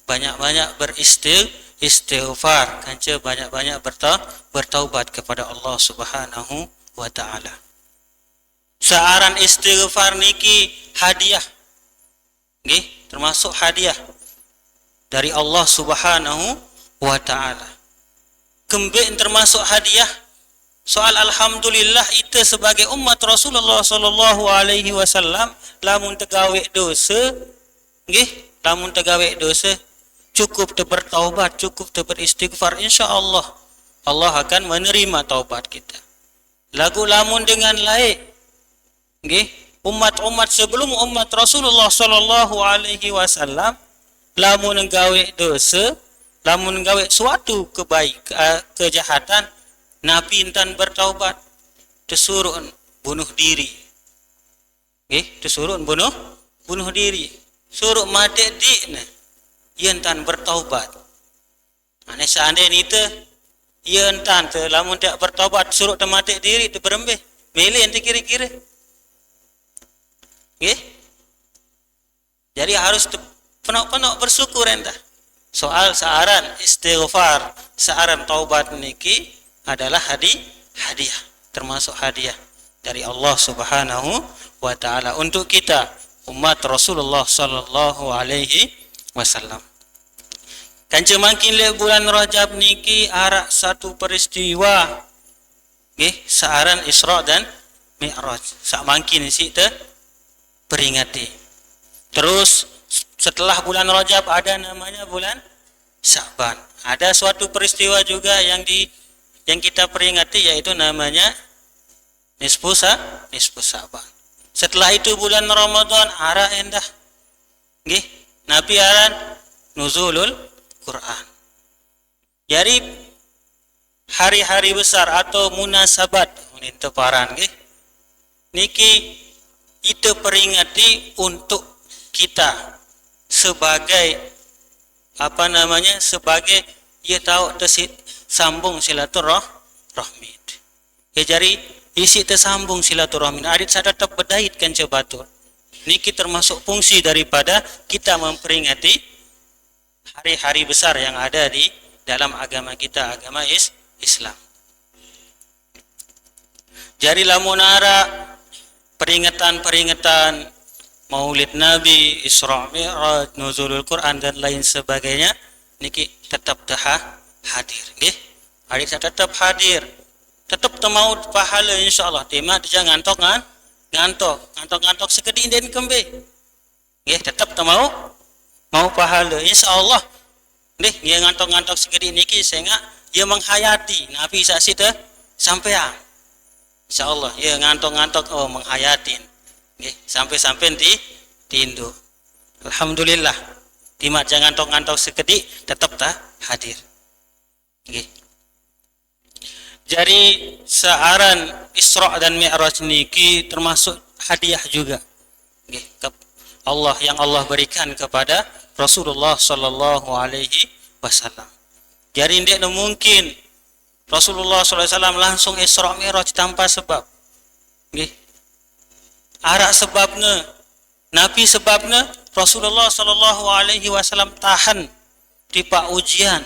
banyak-banyak beristighfar, kanca banyak-banyak bertaubat kepada Allah Subhanahu wa taala. Searan istighfar niki hadiah. Nggih, termasuk hadiah dari Allah Subhanahu wa taala. Kembali termasuk hadiah. Soal alhamdulillah itu sebagai umat Rasulullah sallallahu alaihi wasallam lamun tegawe dosa, nggih, lamun tegawe dosa cukup bertaubat, cukup beristighfar, insyaallah Allah akan menerima taubat kita. Lagu lamun dengan lain, nggih, umat-umat sebelum umat Rasulullah sallallahu alaihi wasallam lamun gawe dosa, lamun gawe suatu kejahatan Nabi intan bertaubat, disuruh bunuh diri. Disuruh bunuh diri. Suruh mati di intan bertaubat. Ane seandainya itu intan lamun tak bertaubat suruh mati diri itu berembeh. Milih ente kira-kira. Nggih. Jadi harus penuh-penuh bersyukur entah. Soal saaran istighfar, saaran taubat niki adalah hadiah, termasuk hadiah dari Allah Subhanahu wa taala untuk kita umat Rasulullah sallallahu alaihi wasallam. Kanca makin le bulan Rajab niki arak satu peristiwa nggih saaran Isra dan Mi'raj. Sak mangkin isi te peringati. Terus setelah bulan Rajab ada namanya bulan Sya'ban. Ada suatu peristiwa juga yang kita peringati yaitu namanya nisfu Sya'ban. Setelah itu bulan Ramadan ara endah. Nggih, Nabi aran nuzulul Quran. Jadi hari-hari besar atau munasabat itu paran nggih. Niki itu peringati untuk kita sebagai sebagai ia tahu tersambung silaturahmi. Ya jadi isi tersambung silaturahmi. Adit saya tetap berdait kan batur. Niki termasuk fungsi daripada kita memperingati hari-hari besar yang ada di dalam agama kita, agama Islam. Jadi lamun ara peringatan Maulid Nabi, Isra Mi'raj, Nuzulul Quran dan lain sebagainya niki tetap hadir nggih. Hari saya tetap hadir. Tetap mau pahala insyaallah. Tema jangan ngantok sekedin den kembe. Nggih, tetap mau pahala insyaallah. Nggih, dia ngantok sekedin niki sehingga dia menghayati Nabi saksi teh sampean. Insyaallah ya ngantok menghayatin. Nggih, sampai tindu. Alhamdulillah. Timak jangan ngantok sekedik tetap hadir. Nggih. Jadi saaran Isra dan Mi'raj niki termasuk hadiah juga. Nggih, Allah yang Allah berikan kepada Rasulullah sallallahu alaihi wasallam. Jadi tidak mungkin Rasulullah sallallahu alaihi wasallam langsung Isra Mi'raj tanpa sebab. Nggih. Arak sebabnya, Nabi sebabnya Rasulullah sallallahu alaihi wasallam tahan tipa ujian,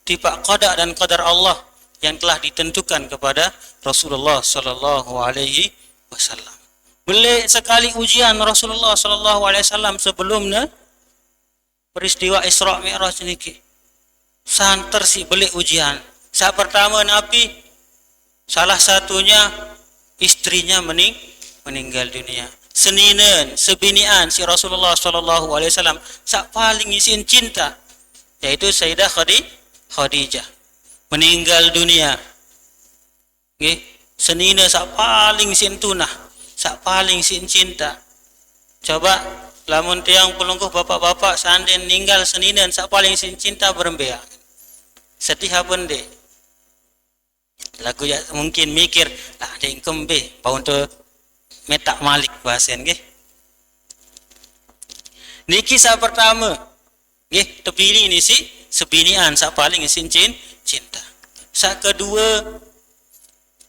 tipa qada dan qadar Allah yang telah ditentukan kepada Rasulullah sallallahu alaihi wasallam. Boleh sekali ujian Rasulullah sallallahu alaihi wasallam sebelumnya peristiwa Isra Mi'raj niki. Santer si boleh ujian. Saat pertama Nabi salah satunya istrinya meninggal dunia. Seninen, sebinian si Rasulullah sallallahu alaihi wasallam sak paling isin cinta yaitu Sayyidah Khadijah meninggal dunia. Nggih, senina sak paling isin tunah, sak paling isin cinta. Coba lamun tiang pelungkuh bapak-bapak sanden ninggal seninen sak paling isin cinta berembea. Sedih apa ndek? Lagu ya mungkin mikir, lah dek kembe, pau untuk metak malik bahasan nggih. Niki sa pertama nggih terpilih ni si sebinian sa paling isin cinta. Sa kedua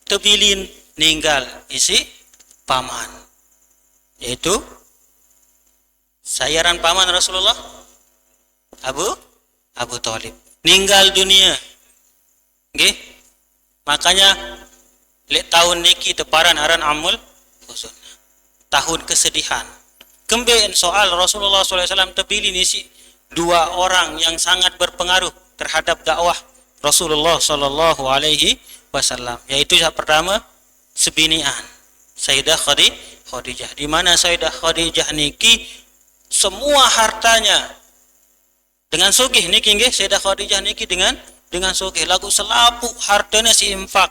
terpilih ninggal isi paman yaitu sayaran paman Rasulullah Abu Thalib ninggal dunia nggih. Makanya lek tahun niki teparan aran amul huzun, tahun kesedihan. Kembali soal Rasulullah SAW terpilih nisi dua orang yang sangat berpengaruh terhadap dakwah Rasulullah SAW, yaitu yang pertama sebinian Sayyidah Khadijah, di mana Sayyidah Khadijah niki semua hartanya dengan sugih niki nggih. Sayyidah Khadijah niki dengan sugih lagu selapuk hartanya si infak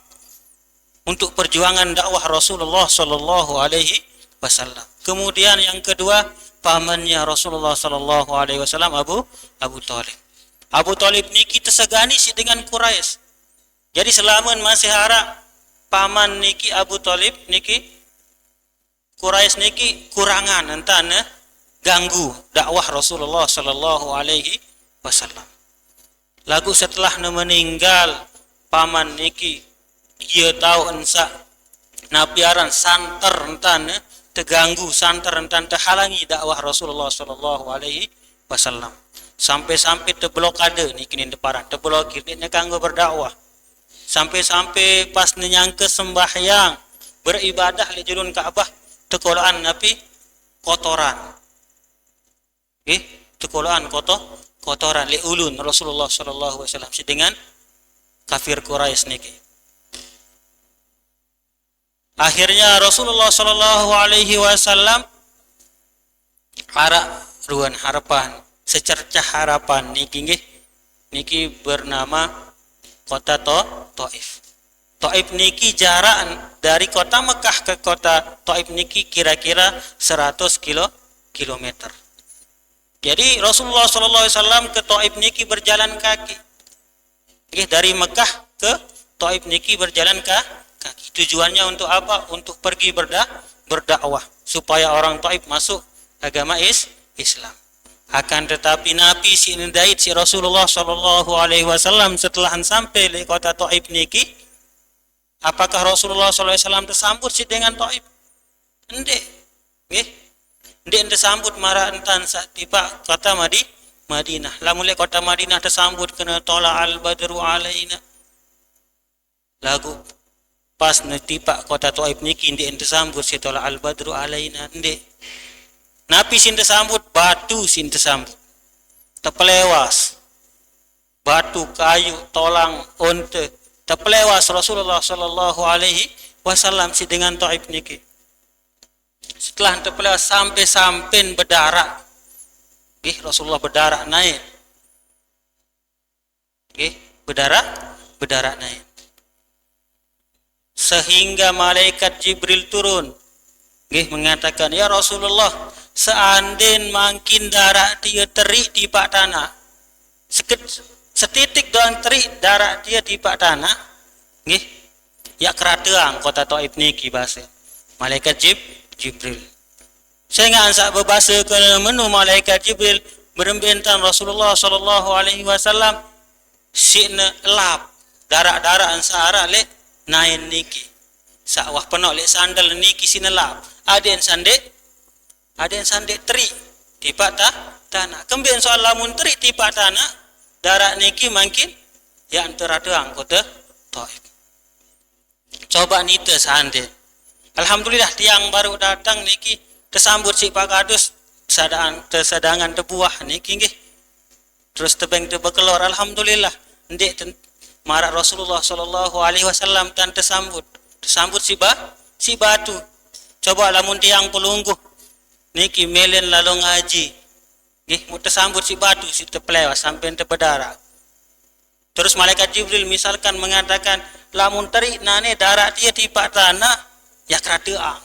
untuk perjuangan dakwah Rasulullah sallallahu alaihi wasallam. Kemudian yang kedua pamannya Rasulullah sallallahu alaihi wasallam Abu Thalib. Abu Thalib niki tersegani si dengan Quraisy. Jadi selama masih harap paman niki Abu Thalib niki Quraisy niki kurangan entana ganggu dakwah Rasulullah sallallahu alaihi wasallam. Lagu setelah meninggal paman niki ia tahu ensa nabiaran santer entana terganggu santar dan terhalangi dakwah Rasulullah sallallahu alaihi wasallam. Sampai-sampai terblokade ni kini deparan, terblokir dia kanggo berdakwah. Sampai-sampai pas nyangke sembahyang beribadah di julun Ka'bah tekoloan napi kotoran. Tekoloan kotoran li ulun Rasulullah sallallahu alaihi wasallam dengan kafir Quraisy niki. Akhirnya Rasulullah sallallahu alaihi wasallam ruan harapan, secercah harapan niki bernama kota Taif. Taif niki jarak dari kota Mekah ke kota Taif niki kira-kira 100 kilometer. Jadi Rasulullah sallallahu alaihi wasallam ke Taif niki berjalan kaki. Dari Mekah ke Taif niki berjalan kaki. Tujuannya untuk apa? Untuk pergi berdakwah supaya orang Taif masuk agama Islam. Akan tetapi Nabi si Nidait si Rasulullah sallallahu alaihi wasallam setelah sampai di kota Taif niki, apakah Rasulullah sallallahu alaihi wasallam tersambut si dengan Taif? Endek. Endek tersambut marah entan saat tiba kota Madinah. Lamun le kota Madinah tersambut kena tola al-badru alaina. Lagu pas netipak kota Taif niki ndek tersambut si tola al-badru alaina ndek. Nabi sin tersambut batu sin tersambut. Terpelewas. Batu, kayu, tolang, onte. Terpelewas Rasulullah sallallahu alaihi wasallam si dengan Taif niki. Setelah terpelewas sampai berdarah. Rasulullah berdarah naik. Berdarah naik. Sehingga malaikat Jibril turun. Mengatakan, ya Rasulullah, seandainya makin darah dia terik di pak tanah, setitik doang terik darah dia di pak tanah, ya kerateang kota Taif niki bahasa malaikat Jibril. Saya nggak ansak berbahasa ke menu malaikat Jibril berembentan Rasulullah sallallahu alaihi wasallam sina lap darah ansara le nain niki sawah penok le sandal niki sina lap aden sandek teri tiba tanah kembien soal lamun teri tiba tanah darah niki makin ya antara doang kota Taif. Coba nita sande. Alhamdulillah tiang baru datang niki tersambut si Pak Kadus tersadangan terbuah niki nggih. Terus tebeng tebekelor alhamdulillah ndek marak Rasulullah sallallahu alaihi wasallam tan tersambut si batu. Coba lamun tiang pelungguh niki melen lalu ngaji. Nggih mu tersambut si batu si terpelewas sampai terberdarah. Terus malaikat Jibril misalkan mengatakan lamun terik nane darah dia tiba tanah ya kerateang.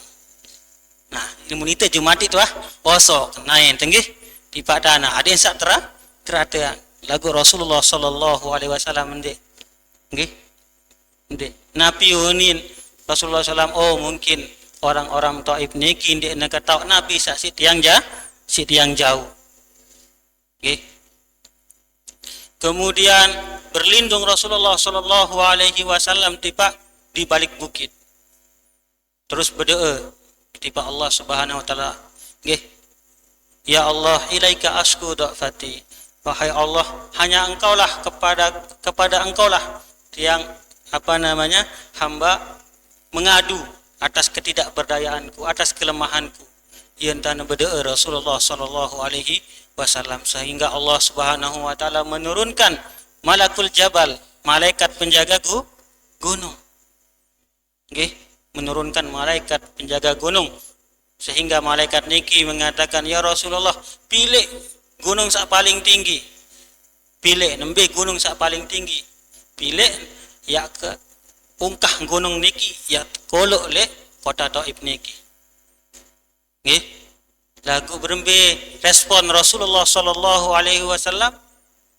Nah, imunite Jumat itu poso nain tenggih tiba tanah ada yang sak kerateang. Lagu Rasulullah sallallahu alaihi wasallam ndek. Nggih. Ndek. Nabi unin Rasulullah sallam mungkin orang-orang Taif niki ndek nak tahu Nabi sak si tiang jauh. Nggih. Kemudian berlindung Rasulullah sallallahu alaihi wasallam tiba di balik bukit. Terus berdoa tiba Allah Subhanahu wa taala. Nggih. Ya Allah, ilaika asku dhafati. Wahai Allah, hanya Engkaulah kepada Engkaulah yang hamba mengadu atas ketidakberdayaanku, atas kelemahanku. Yang tanah berdoa Rasulullah sallallahu alaihi wasallam sehingga Allah Subhanahu wa taala menurunkan malakul jabal, malaikat penjaga gunung. Nggih, menurunkan malaikat penjaga gunung sehingga malaikat niki mengatakan, ya Rasulullah, pilih gunung sak paling tinggi. Pilih nembe gunung sak paling tinggi. Pilih ya ke ungkah gunung niki ya kolok le kota Taif niki. Nggih. Lagu berembe respon Rasulullah sallallahu alaihi wasallam.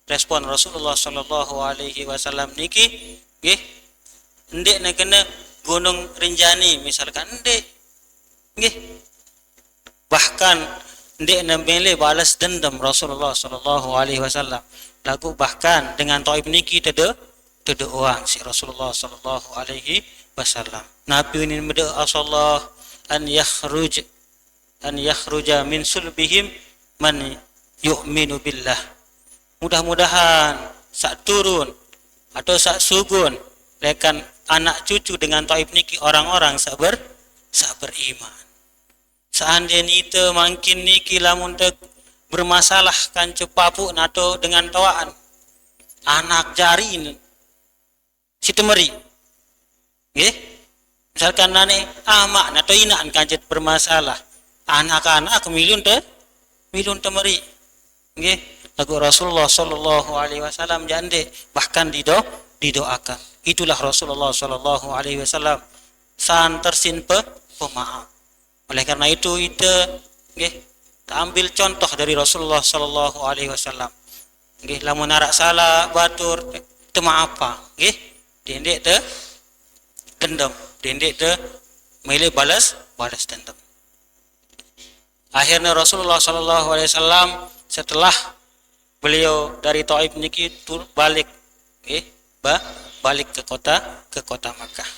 Respon Rasulullah sallallahu alaihi wasallam niki nggih. Ndek nak kena Gunung Rinjani misalkan ndek. Nggih. Bahkan ndek nembele balas dendam Rasulullah sallallahu alaihi wasallam. Lagu bahkan dengan Taif niki tede orang si Rasulullah sallallahu alaihi wasallam. Nabi ini berdoa Allah an yakhruj an yakhruja min sulbihim man yu'minu billah. Mudah-mudahan sak turun atau sak sugun lekan anak cucu dengan Taif niki orang-orang sak beriman. Seandainya itu mungkin niki lamun bermasalah kan cepapu atau dengan tawaan anak jari si temeri. Nggih. Misalkan nane amak atau inak kancet bermasalah. Anak-anak milun temeri. Nggih. Lagu Rasulullah sallallahu alaihi wasallam jande bahkan didoakan. Itulah Rasulullah sallallahu alaihi wasallam santersin pemaaf. Oleh karena itu nggih, ambil contoh dari Rasulullah sallallahu alaihi wasallam. Nggih, lamun arak salah batur teu apa, nggih. Dendek teu dendam, dendek teu milih balas dendam. Akhirnya Rasulullah sallallahu alaihi wasallam setelah beliau dari Taif niki balik, nggih, balik ke kota Makkah.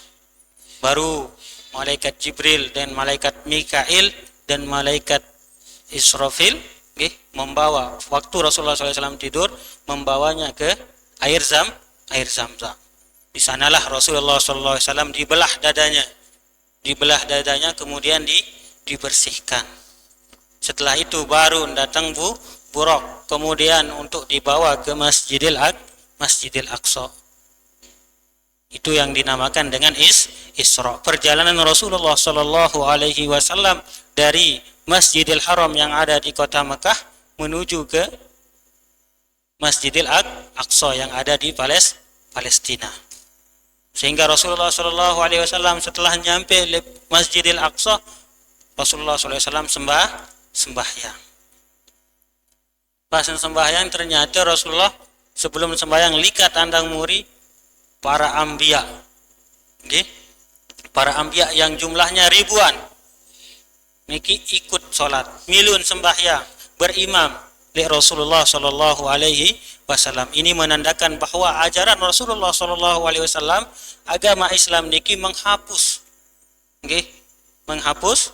Baru malaikat Jibril dan malaikat Mikail dan malaikat Israfil membawa waktu Rasulullah SAW tidur, membawanya ke air Zamzam. Di sanalah Rasulullah SAW dibelah dadanya kemudian dibersihkan. Setelah itu baru datang Buraq kemudian untuk dibawa ke Masjidil Aqsa. Itu yang dinamakan dengan Isra. Perjalanan Rasulullah sallallahu alaihi wasallam dari Masjidil Haram yang ada di kota Mekah menuju ke Masjidil Aqsa yang ada di Palestina. Sehingga Rasulullah sallallahu alaihi wasallam setelah nyampe Masjidil Aqsa, Rasulullah sallallahu alaihi wasallam sembahyang. Pas sembahyang ternyata Rasulullah sebelum sembahyang likat andang muri para anbiya, okay? Para anbiya yang jumlahnya ribuan, niki ikut sholat, milun sembahyang, berimam li Rasulullah Shallallahu Alaihi Wasallam. Ini menandakan bahwa ajaran Rasulullah Shallallahu Alaihi Wasallam, agama Islam niki menghapus, okay? Menghapus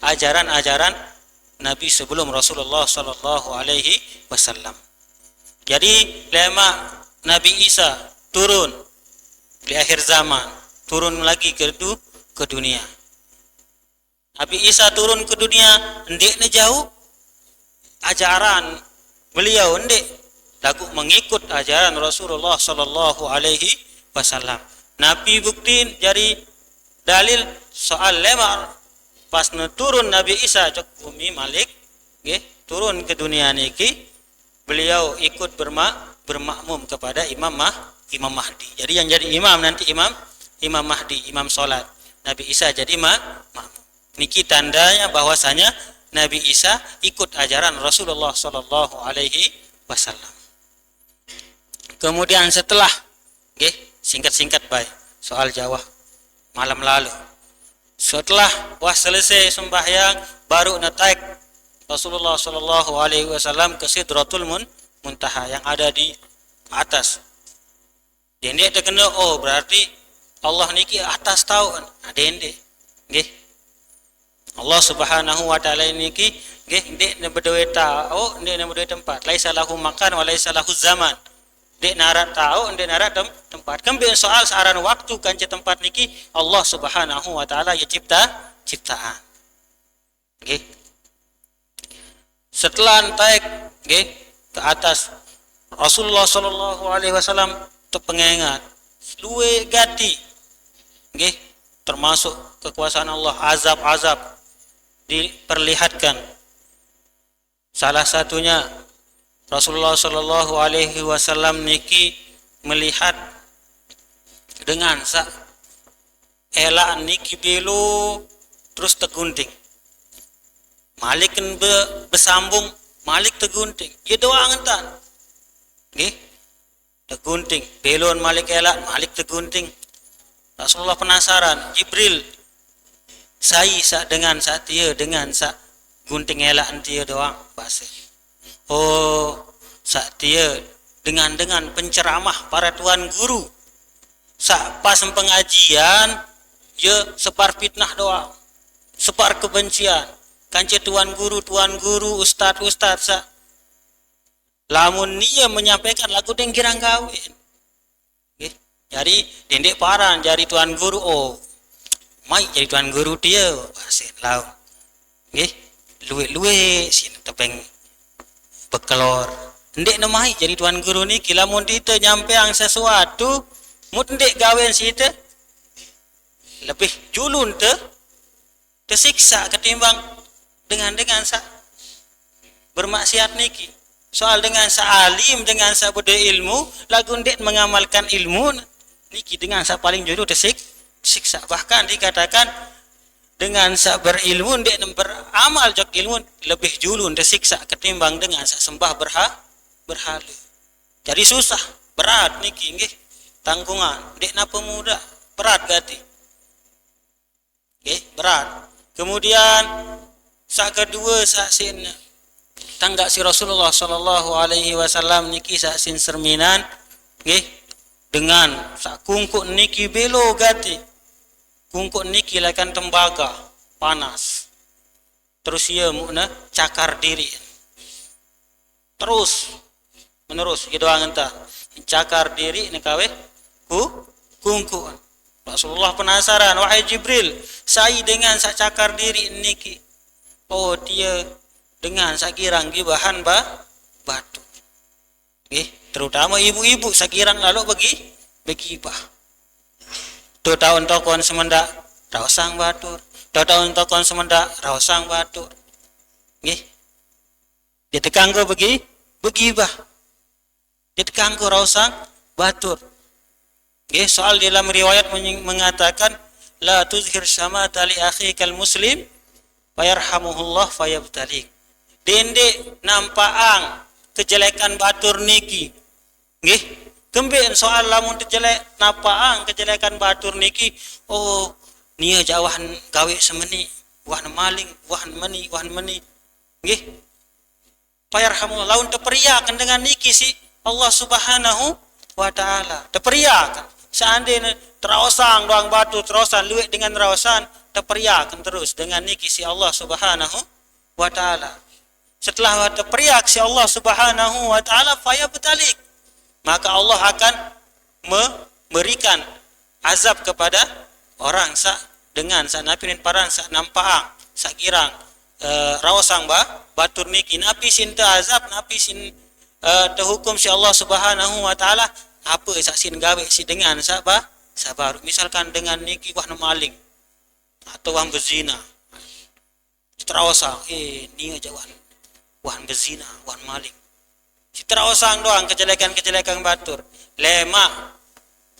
ajaran-ajaran Nabi sebelum Rasulullah Shallallahu Alaihi Wasallam. Jadi lema Nabi Isa turun di akhir zaman, turun lagi ke dunia. Nabi Isa turun ke dunia, ndeknya jauh ajaran beliau, ndek lagu mengikut ajaran Rasulullah sallallahu alaihi wasallam. Nabi buktiin jadi dalil soal lemar pas turun Nabi Isa cok bumi Malik, nggih, turun ke dunia niki beliau ikut bermakmum kepada Imam Mahdi. Jadi yang jadi imam nanti Imam Mahdi, imam sholat. Nabi Isa jadi makmum. Niki tandanya bahwasanya Nabi Isa ikut ajaran Rasulullah Sallallahu Alaihi Wasallam. Kemudian setelah, singkat-singkat baik soal Jawa malam lalu. Setelah selesai sembahyang, baru nataik Rasulullah Sallallahu Alaihi Wasallam ke Sidratul Muntaha yang ada di atas. Dendek terkena, oh berarti Allah niki atas tahun. Dendek, nggih. Allah Subhanahu wa taala niki nggih dek ne berdoa tahu, dek ne berdoa tempat. Laisa lahu makan wa laisa lahu zaman. Dek narat tahu, dek narat tempat. Kembali soal searan waktu kan tempat niki Allah Subhanahu wa taala ya ciptaan. Nggih. Setelah naik nggih ke atas, Rasulullah sallallahu alaihi wasallam pengengat luwe gati, nggih, termasuk kekuasaan Allah, azab-azab diperlihatkan. Salah satunya Rasulullah Shallallahu Alaihi Wasallam niki melihat dengan elak niki belo terus tegunting. Malik kan besambung, Malik tegunting. Ya doa ngentan, nggih. Tegunting, belon Malik elak, Malik tegunting. Rasulullah penasaran, Jibril dengan gunting elak dia doang bahasa. Oh, dia dengan penceramah para tuan guru. Pas pengajian, dia separ fitnah doang, separ kebencian. Kanci tuan guru, ustaz sa. Lamun dia menyampaikan lagu deng girang kawin. Nggih. Jadi dendek paran jadi tuan guru, oh mai jadi tuan guru dia asin lau. Nggih. Luwe-luwe sin tepeng bekelor. Ndek namai jadi tuan guru ni lamun kita nyampeang sesuatu mut ndek gawen sita lebih julun tersiksa ketimbang dengan sa bermaksiat niki. Soal dengan sa alim, dengan sa berilmu, lagu ndek mengamalkan ilmu niki dengan sa paling juru tersiksa. Bahkan dikatakan dengan sa berilmu ndek beramal jok ilmu lebih julun tersiksa ketimbang dengan sa sembah berhala. Jadi susah, berat niki nggih. Tanggungan, ndek napa muda, berat gati. Nggih, berat. Kemudian sa kedua saksin tangga si Rasulullah sallallahu alaihi wasallam niki saksin serminan nggih dengan sak kungkuk niki belo gati. Kungkuk niki lakan tembaga panas. Terus ia mukna cakar diri. Terus menerus gitu angenta cakar diri ni kawe kungkuk. Rasulullah penasaran, wahai Jibril, saya dengan sak cakar diri niki. Oh dia dengan sakirang bahan batu. Okay. Terutama ibu-ibu sakirang lalu begibah. Tu tahun tokon semendak rausang batur. Tu tahun tokon semendak rausang batur. Okay. Dia tekan ko begibah. Dia tekan ko rausang batur. Okay. Soal dalam riwayat mengatakan la tuzhir syamata li akhikal muslim fayarhamuhullah fayabtalik. Dendek nampaang kejelekan batur niki. Nggih, kembeen soal lamun kejelek nampaang kejelekan batur niki. Oh, nia jawahan gawe semeni, wahna maling, wahna meni. Nggih. Fayarhamullah laun teperiakan dengan niki si Allah Subhanahu wa taala. Teperiakan. Seandainya terosang doang batu terosan luwek dengan raosan teperiakan terus dengan niki si Allah Subhanahu wa taala. Setelah terperiak si Allah Subhanahu wa taala fayabtalik, maka Allah akan memberikan azab kepada orang sa dengan sa napinin parang sa nampaang sa girang rawasang batur niki napi sin azab napi sin terhukum si Allah Subhanahu wa taala apa sa sin gawe si dengan sa baru misalkan dengan niki wah maling atau wah berzina terawasang ni aja wan berzina, wan maling. Si terawasang doang kejelekan-kejelekan batur. Lema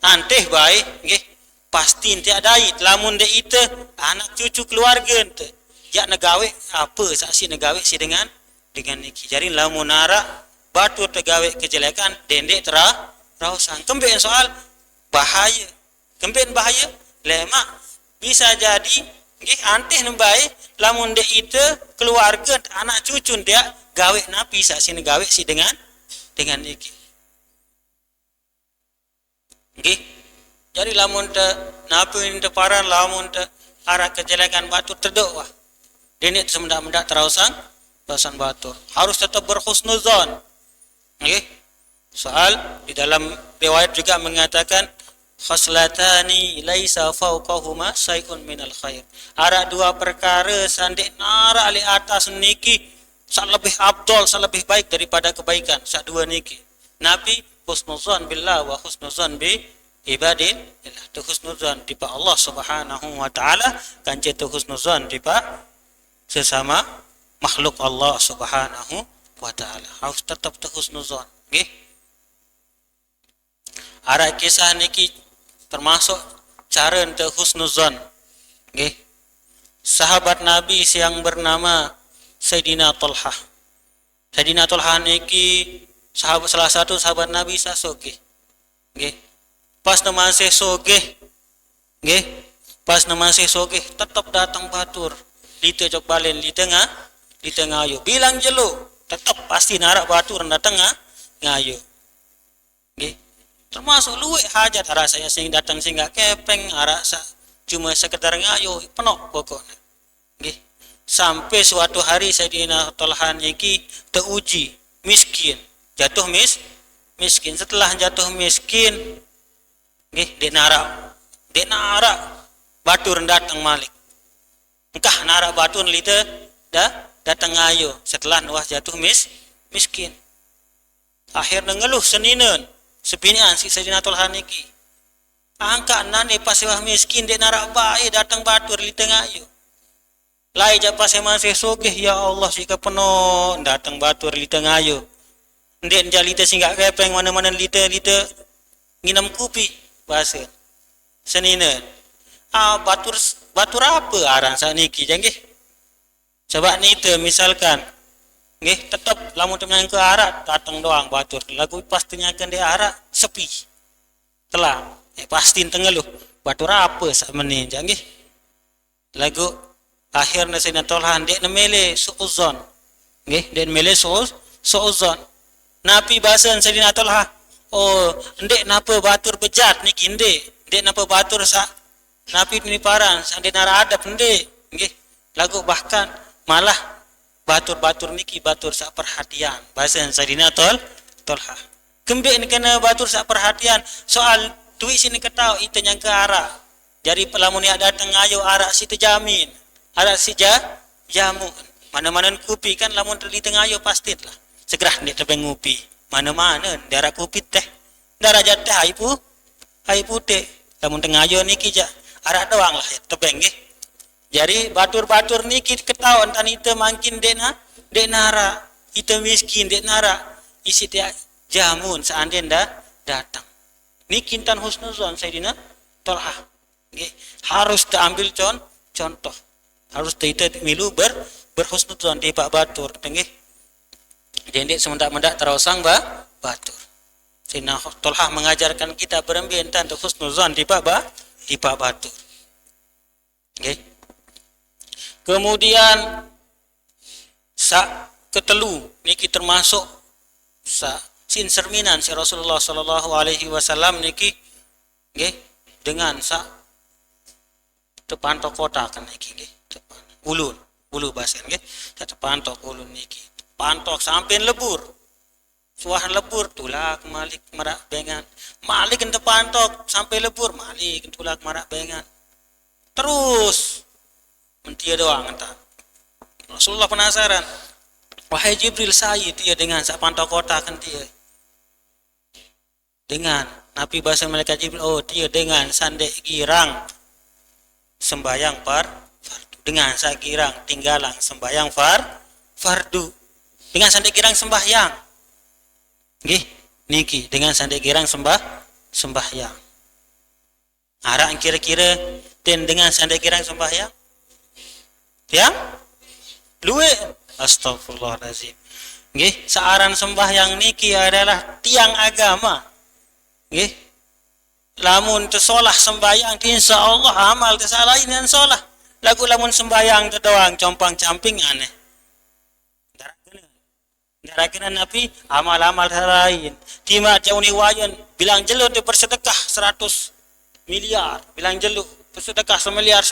anteh baik, nggih. Pasti ente adait lamun de ite anak cucu keluarga ente. Ya negawe apa saksi negawe si dengan niki. Jadi lamun nara batur tegawe kejelekan dendek terawasang. Kembeen soal bahaya. Kembeen bahaya lema bisa jadi nggih anteh nembai lamun de ite keluarga anak cucu dia gawe napi sa sini gawe si dengan iki. Nggih. Jadi lamun te napi te paran lamun te arah kejelekan batu terdok wah. Dene semendak-mendak terausang batur. Harus tetap berhusnuzon. Nggih. Soal di dalam riwayat juga mengatakan khaslatani laisa fawqahuma syai'un minal khair. Ada dua perkara sandek nara ali atas niki sak lebih abdol, sak lebih baik daripada kebaikan. Sak dua niki. Nabi husnuzan billah wa husnuzan bi ibadin. Tu husnuzan di pa Allah Subhanahu wa taala kan cetu husnuzan di pa sesama makhluk Allah Subhanahu wa taala. Harus tetap tu husnuzan, nggih. Ara kisah niki termasuk cara untuk husnuzan. Okay. Sahabat Nabi yang bernama Sayyidina Talha. Sayyidina Talha niki salah satu sahabat Nabi sasoge. Okay. Pas nama saya soge. Okay. Pas nama saya soge tetap datang batur. Di tejok balen di tengah ayo. Bilang jelo tetap pasti narak batur datang ngayo. Okay. Termasuk luwe hajat arah saya sing datang sing gak kepeng arah sa cuma sekedar ngayo penok pokoknya. Nggih. sampai suatu hari Sayyidina Talha niki teruji miskin, jatuh miskin. Setelah jatuh miskin, nggih dek narak batur datang malik. Engkah narak batur lite datang ayo setelah nuah jatuh miskin. Akhirnya ngeluh seninen sepinian si Sayyidina Talha niki. Angka nane pas wah miskin dek narak bae datang batur lite ayo. Lai ja pas masih sogeh ya Allah sika penuh datang batur lite ayo. Ndek jalite singgah kepeng mana-mana lite nginam kopi bahasa seninen. Batur apa aran saniki janggih. Coba nite misalkan nggih tetap lamun temen ke arak datang doang batur. Lagu pastinya akan di arak sepi. Telah pasti tengeluh batur apa sakmene janggih. Lagu akhirnya Sayyidina Talha dek nemele suuzon. Nggih, dek nemele suuzon. Nabi bahasan Sayyidina Talha, oh ndek napa batur bejat niki ndek napa batur Nabi ini paran sandek nara adab ndek nggih. Lagu bahkan malah batur niki batur sak perhatian bahasan Sayyidina Talha. Kembe ini kena batur sak perhatian soal duit sini ketau itu yang ke arak. Jadi pelamun yang datang ayo arak si terjamin. Arak si jamu. Mana-mana kopi kan lamun di tengah ayo pasti lah. Segera ni tebeng ngopi. Mana-mana darah kopi teh. Darah jateh hai putih. Lamun tengah ayo niki ja arak doang lah tebeng nggih. Jadi batur-batur niki ketahuan tan itu makin dek nara. Itu miskin dek nara. Isi dia jamun seandainya datang. Niki tan husnuzon Sayyidina Talha. Nggih, harus diambil contoh. Harus kita milu berhusnuzon di Pak Batur nggih. Jadi semendak-mendak terosang batur. Sayyidina Talha mengajarkan kita berembien untuk husnuzon di Pak Batur. Nggih. Kemudian ketelu niki termasuk sin serminan si Rasulullah sallallahu alaihi wasallam niki nggih dengan tepantok kota kan niki nggih. Ulun bahasa nggih. Tepantok ulun niki. Pantok sampai lebur. Suahan lebur tulak malik marak bengan. Malik ente pantok sampai lebur malik tulak marak bengan. Terus mentia doang entah. Rasulullah penasaran. Wahai Jibril saya dia dengan sak pantok kota kan dia. Dengan Nabi bahasa malaikat Jibril, oh dia dengan sandek girang sembayang fardu. Dengan sak girang tinggalang sembayang fardu. Dengan sandek girang sembahyang. Nggih, niki dengan sandek girang sembahyang. Arak kira-kira dan dengan sandek girang sembahyang. Yang luwe astagfirullahalazim. Nggih, searan sembahyang niki adalah tiang agama. Nggih. Lamun tersolah sembahyang insyaallah amal tersalahin dan solah. Lagu lamun sembahyang tu doang compang-camping aneh. Darakan Nabi amal-amal lain. Tima jauh ni wayan bilang jeluk tu bersedekah 100 miliar. Bilang jeluk bersedekah semiliar.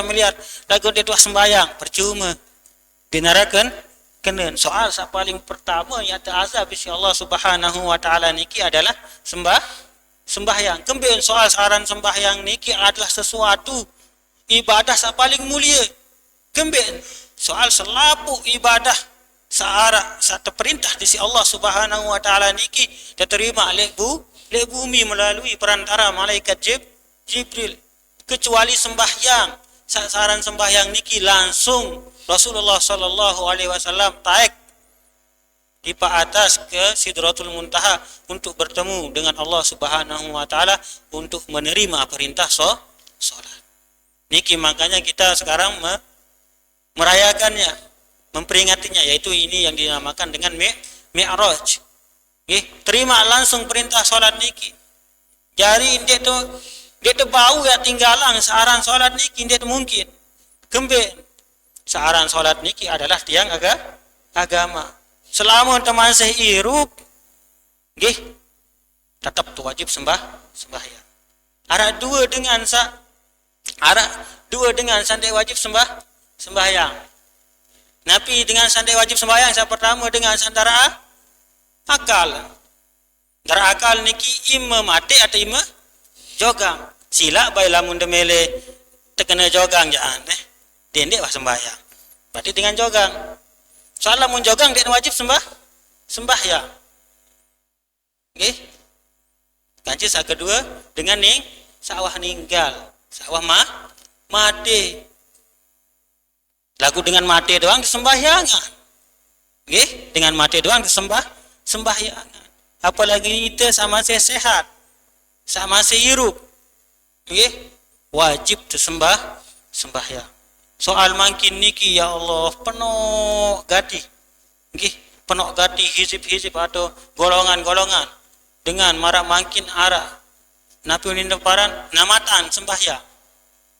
Lagu dia tu sembahyang percuma. Dinarakan kenen soal sak paling pertama yang azab isi Allah Subhanahu wa taala niki adalah sembahyang. Kemudian soal saran sembahyang niki adalah sesuatu ibadah sak paling mulia. Kemudian soal selapu ibadah satu perintah di si Allah Subhanahu wa taala niki diterima oleh bumi melalui perantara malaikat Jibril. Kecuali sembahyang, saran sembahyang niki langsung Rasulullah sallallahu alaihi wasallam taik di atas ke Sidratul Muntaha untuk bertemu dengan Allah Subhanahu wa taala untuk menerima perintah salat. Niki makanya kita sekarang merayakannya, memperingatinya, yaitu ini yang dinamakan dengan Mi'raj. Terima langsung perintah salat niki. Jadi dia tu bau ya tinggalang searan salat niki dia tu mungkin. Kembe searan salat niki adalah tiang agama. Selama teman sehirup nggih tetap tu wajib sembahyang. Ada dua dengan sandai wajib sembahyang. Nabi dengan sandai wajib sembahyang yang pertama dengan sandara akal. Dara akal niki ima mati atau ima jogang. Sila bayi lamun demele terkena jogang jaan dendek wah sembahyang. Berarti dengan jogang. Soal lamun jogang dia wajib sembahyang. Nggih. Kanci sak kedua dengan sawah ninggal, sawah mati. Lagu dengan mati doang disembahyangan. Nggih, dengan mati doang sembahyangan. Apalagi kita sama saya sehat, sama saya hirup. Nggih, wajib sembahyang. Soal mangkin niki ya Allah penuh gati. Nggih, penuh gati hizib-hizib atau golongan-golongan dengan marak mangkin arak. Napi unindeparan namatan sembahyang.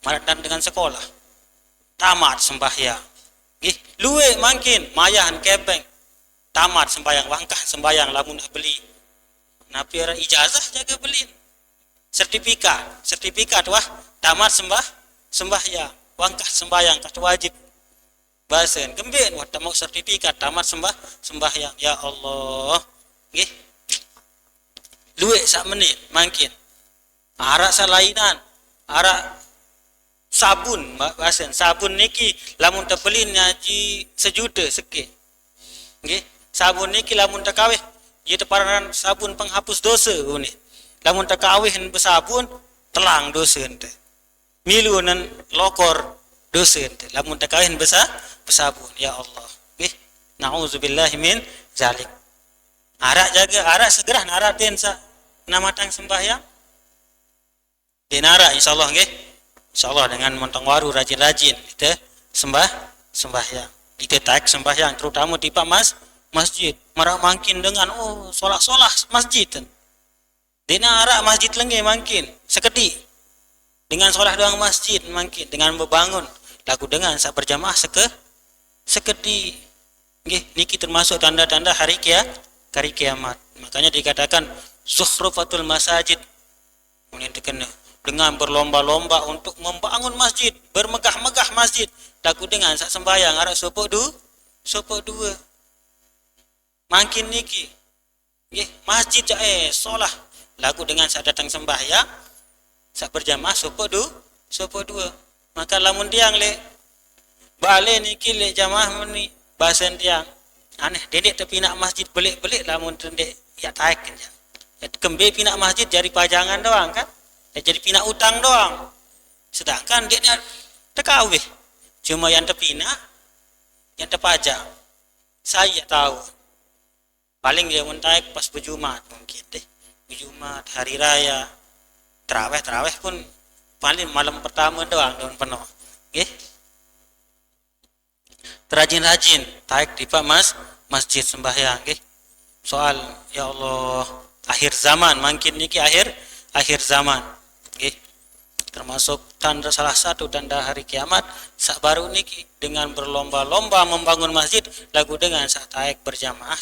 Maratan dengan sekolah. Tamat sembahyang. Nggih, luwe mangkin mayahan kepeng. Tamat sembahyang, wangkah sembahyang lamun beli. Napi ara ijazah jaga beli. Sertifikat wah tamat sembahyang, wangkah sembahyang kata wajib. Basen gembin wah tamat sertifikat tamat sembahyang. Ya Allah. Nggih. Luwe sak menit mangkin. Arak salainan, arak sabun, bahasan sabun niki lamun terbeli ngaji sejuta seke. Nggih, sabun niki lamun tekawih ieu teparanan sabun penghapus dosa ni. Lamun tekawih bersabun telang dosa ente. Milu nan lokor dosa ente. Lamun tekawih bersabun, ya Allah. Nggih, nauzubillahi min zalik. Arak jaga, arak segera arak ten sa namatang sembahyang. Dinara insyaallah nggih. Insyaallah dengan montong waru rajin-rajin kita sembahyang. Kita tak sembahyang terutama di masjid. Marak mangkin dengan solat masjid. Dinara masjid lengge mangkin sekedi. Dengan solat doang masjid mangkin dengan berbangun lagu dengan sak berjamaah sekedi. Nggih, niki termasuk tanda-tanda hari kiamat. Makanya dikatakan zukhrufatul masajid. Kemudian dikena dengan berlomba-lomba untuk membangun masjid, bermegah-megah masjid. Lagu dengan sak sembahyang arek sopok dua. Mangkin niki. Nggih, masjid solah. Lagu dengan sak datang sembahyang, sak berjamaah sopok dua. Maka lamun tiang le balik niki le jamaah meni bahasan tiang. Aneh, dedek tapi nak masjid belik-belik lamun dedek ya taik kan. Ya kembe pinak masjid jadi pajangan doang kan? Jadi pinak utang doang. Sedangkan dia tekawih. Cuma yang terpinak, yang terpajak. Saya tahu. Paling dia muntaik pas berjumat mungkin deh. Berjumat, hari raya, terawih pun paling malam pertama doang penuh. Nggih. Terajin-rajin taik di masjid sembahyang nggih. Soal ya Allah akhir zaman mungkin niki akhir zaman. Nggih. Termasuk tanda salah satu tanda hari kiamat sak baru niki dengan berlomba-lomba membangun masjid lagu dengan sak taek berjamaah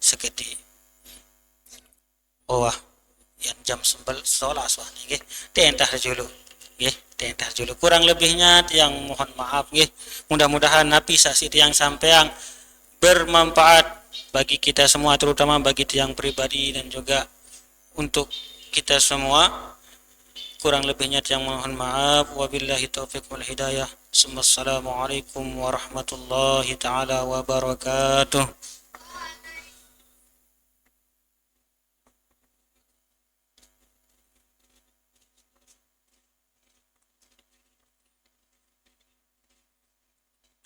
seketi. Oh, yang jam 11 nggih. Tentah dulu. Nggih, tentah dulu. Kurang lebihnya tiang mohon maaf nggih. Mudah-mudahan napi saksi tiang sampeang bermanfaat bagi kita semua terutama bagi tiang pribadi dan juga untuk kita semua. Kurang lebihnya yang mohon maaf. Wabillahi taufiq wal hidayah. Assalamualaikum warahmatullahi taala wabarakatuh.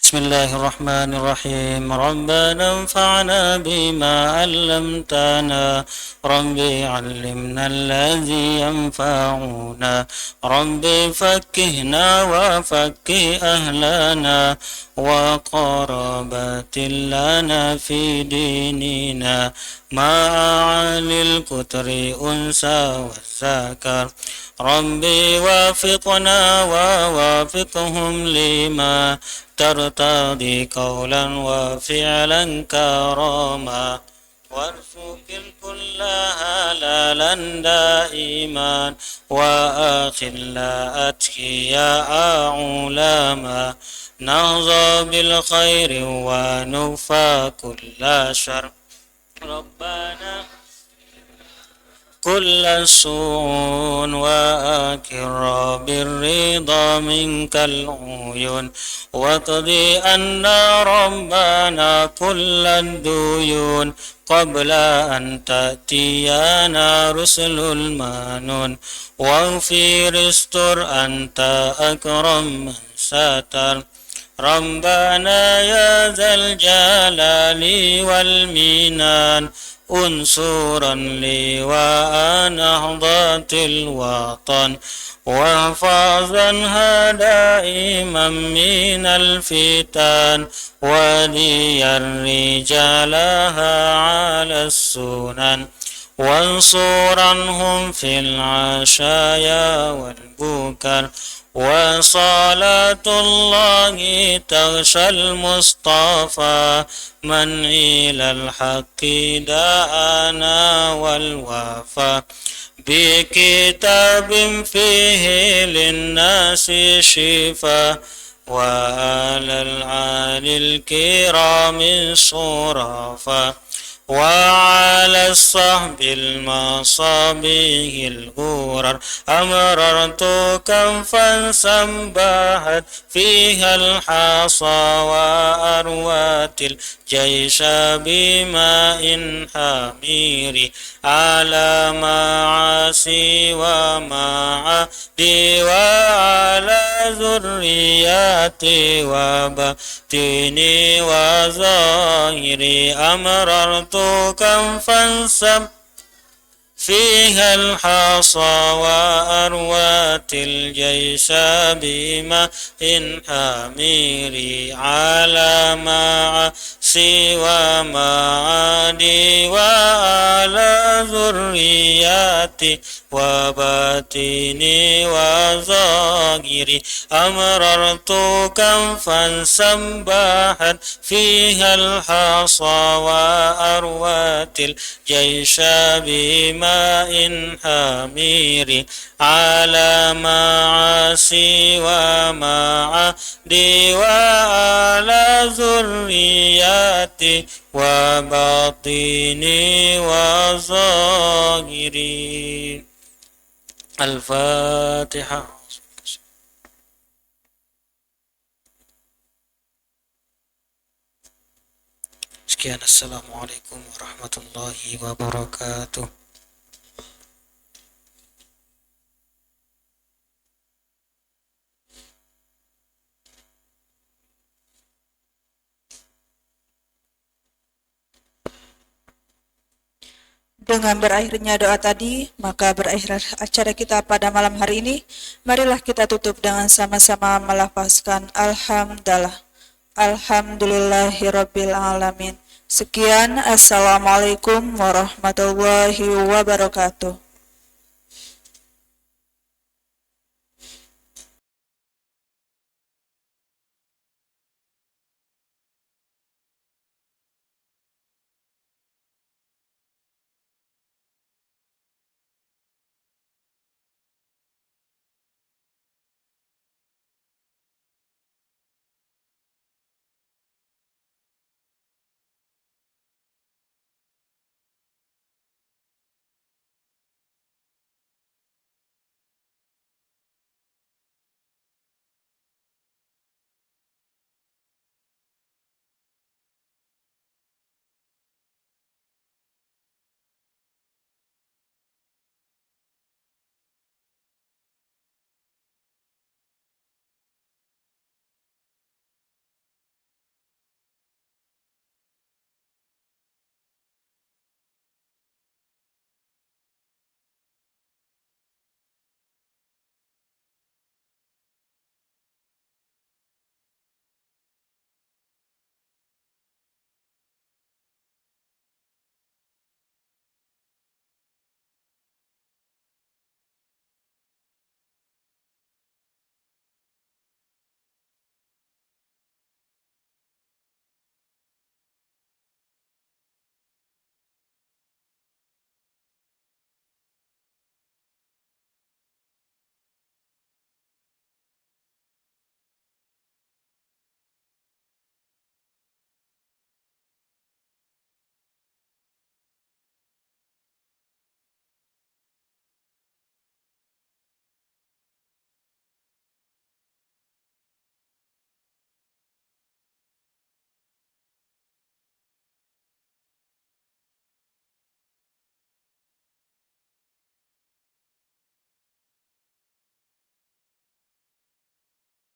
Bismillahirrahmanirrahim. Rabbana anfa'na bima 'allamtana. Rabbi 'allimna alladhi yanfa'una. Rabbi fakkihna wa fakkih ahlana wa qarabatil lana fi dinina ma'alil kutri unsa wa zakar. Rabbi wafiqna wa wafiqhum lima ترتضي قولا وفعلا كراما وارزق الكل هلالا دائما وأخلا أتقياء علما نهضى بالخير ونكفى كل شر ربنا كل سوء وأكر بالرضا منك العيون وقضي أن ربنا كل الديون قبل أن تأتينا رسل المانون واغفر استر أنت أكرم من ستر ربنا يا ذا الجلال والمنان انصرا لواء نهضة الوطن واحفظنها دائما من الفتن ولي رجالها على السنن وانصرنهم في العشايا والبكر وصلاة الله تغشى المصطفى من إلى الحق دعانا والوفا بكتاب فيه للناس شفاء وعلى العالي الكرام صرفا وعلى الصحب المصابيح الغرر أمررت كنفا سبحت فيها الحصى وأروت الجيش بماء حمير على معاصي ومعادي وعلى ذرياتي وبطني وظاهري أمررت كنفا سبحت فيها الحصى وأروت الجيش بماء حمير على معاصي ومعادي وعلى ذرياتي وباطني وظاهري أمررت كنفا سبحت فيها الحصى وأروت الجيش بماء حمير على معاصي ومعادي وعلى ذرياتي وباطني وظاهري الفاتحة. Sekian, Assalamualaikum warahmatullahi wabarakatuh. Dengan berakhirnya doa tadi, maka berakhir acara kita pada malam hari ini. Marilah kita tutup dengan sama-sama melafazkan Alhamdulillah. Alhamdulillahirabbil alamin. Sekian, Assalamualaikum warahmatullahi wabarakatuh.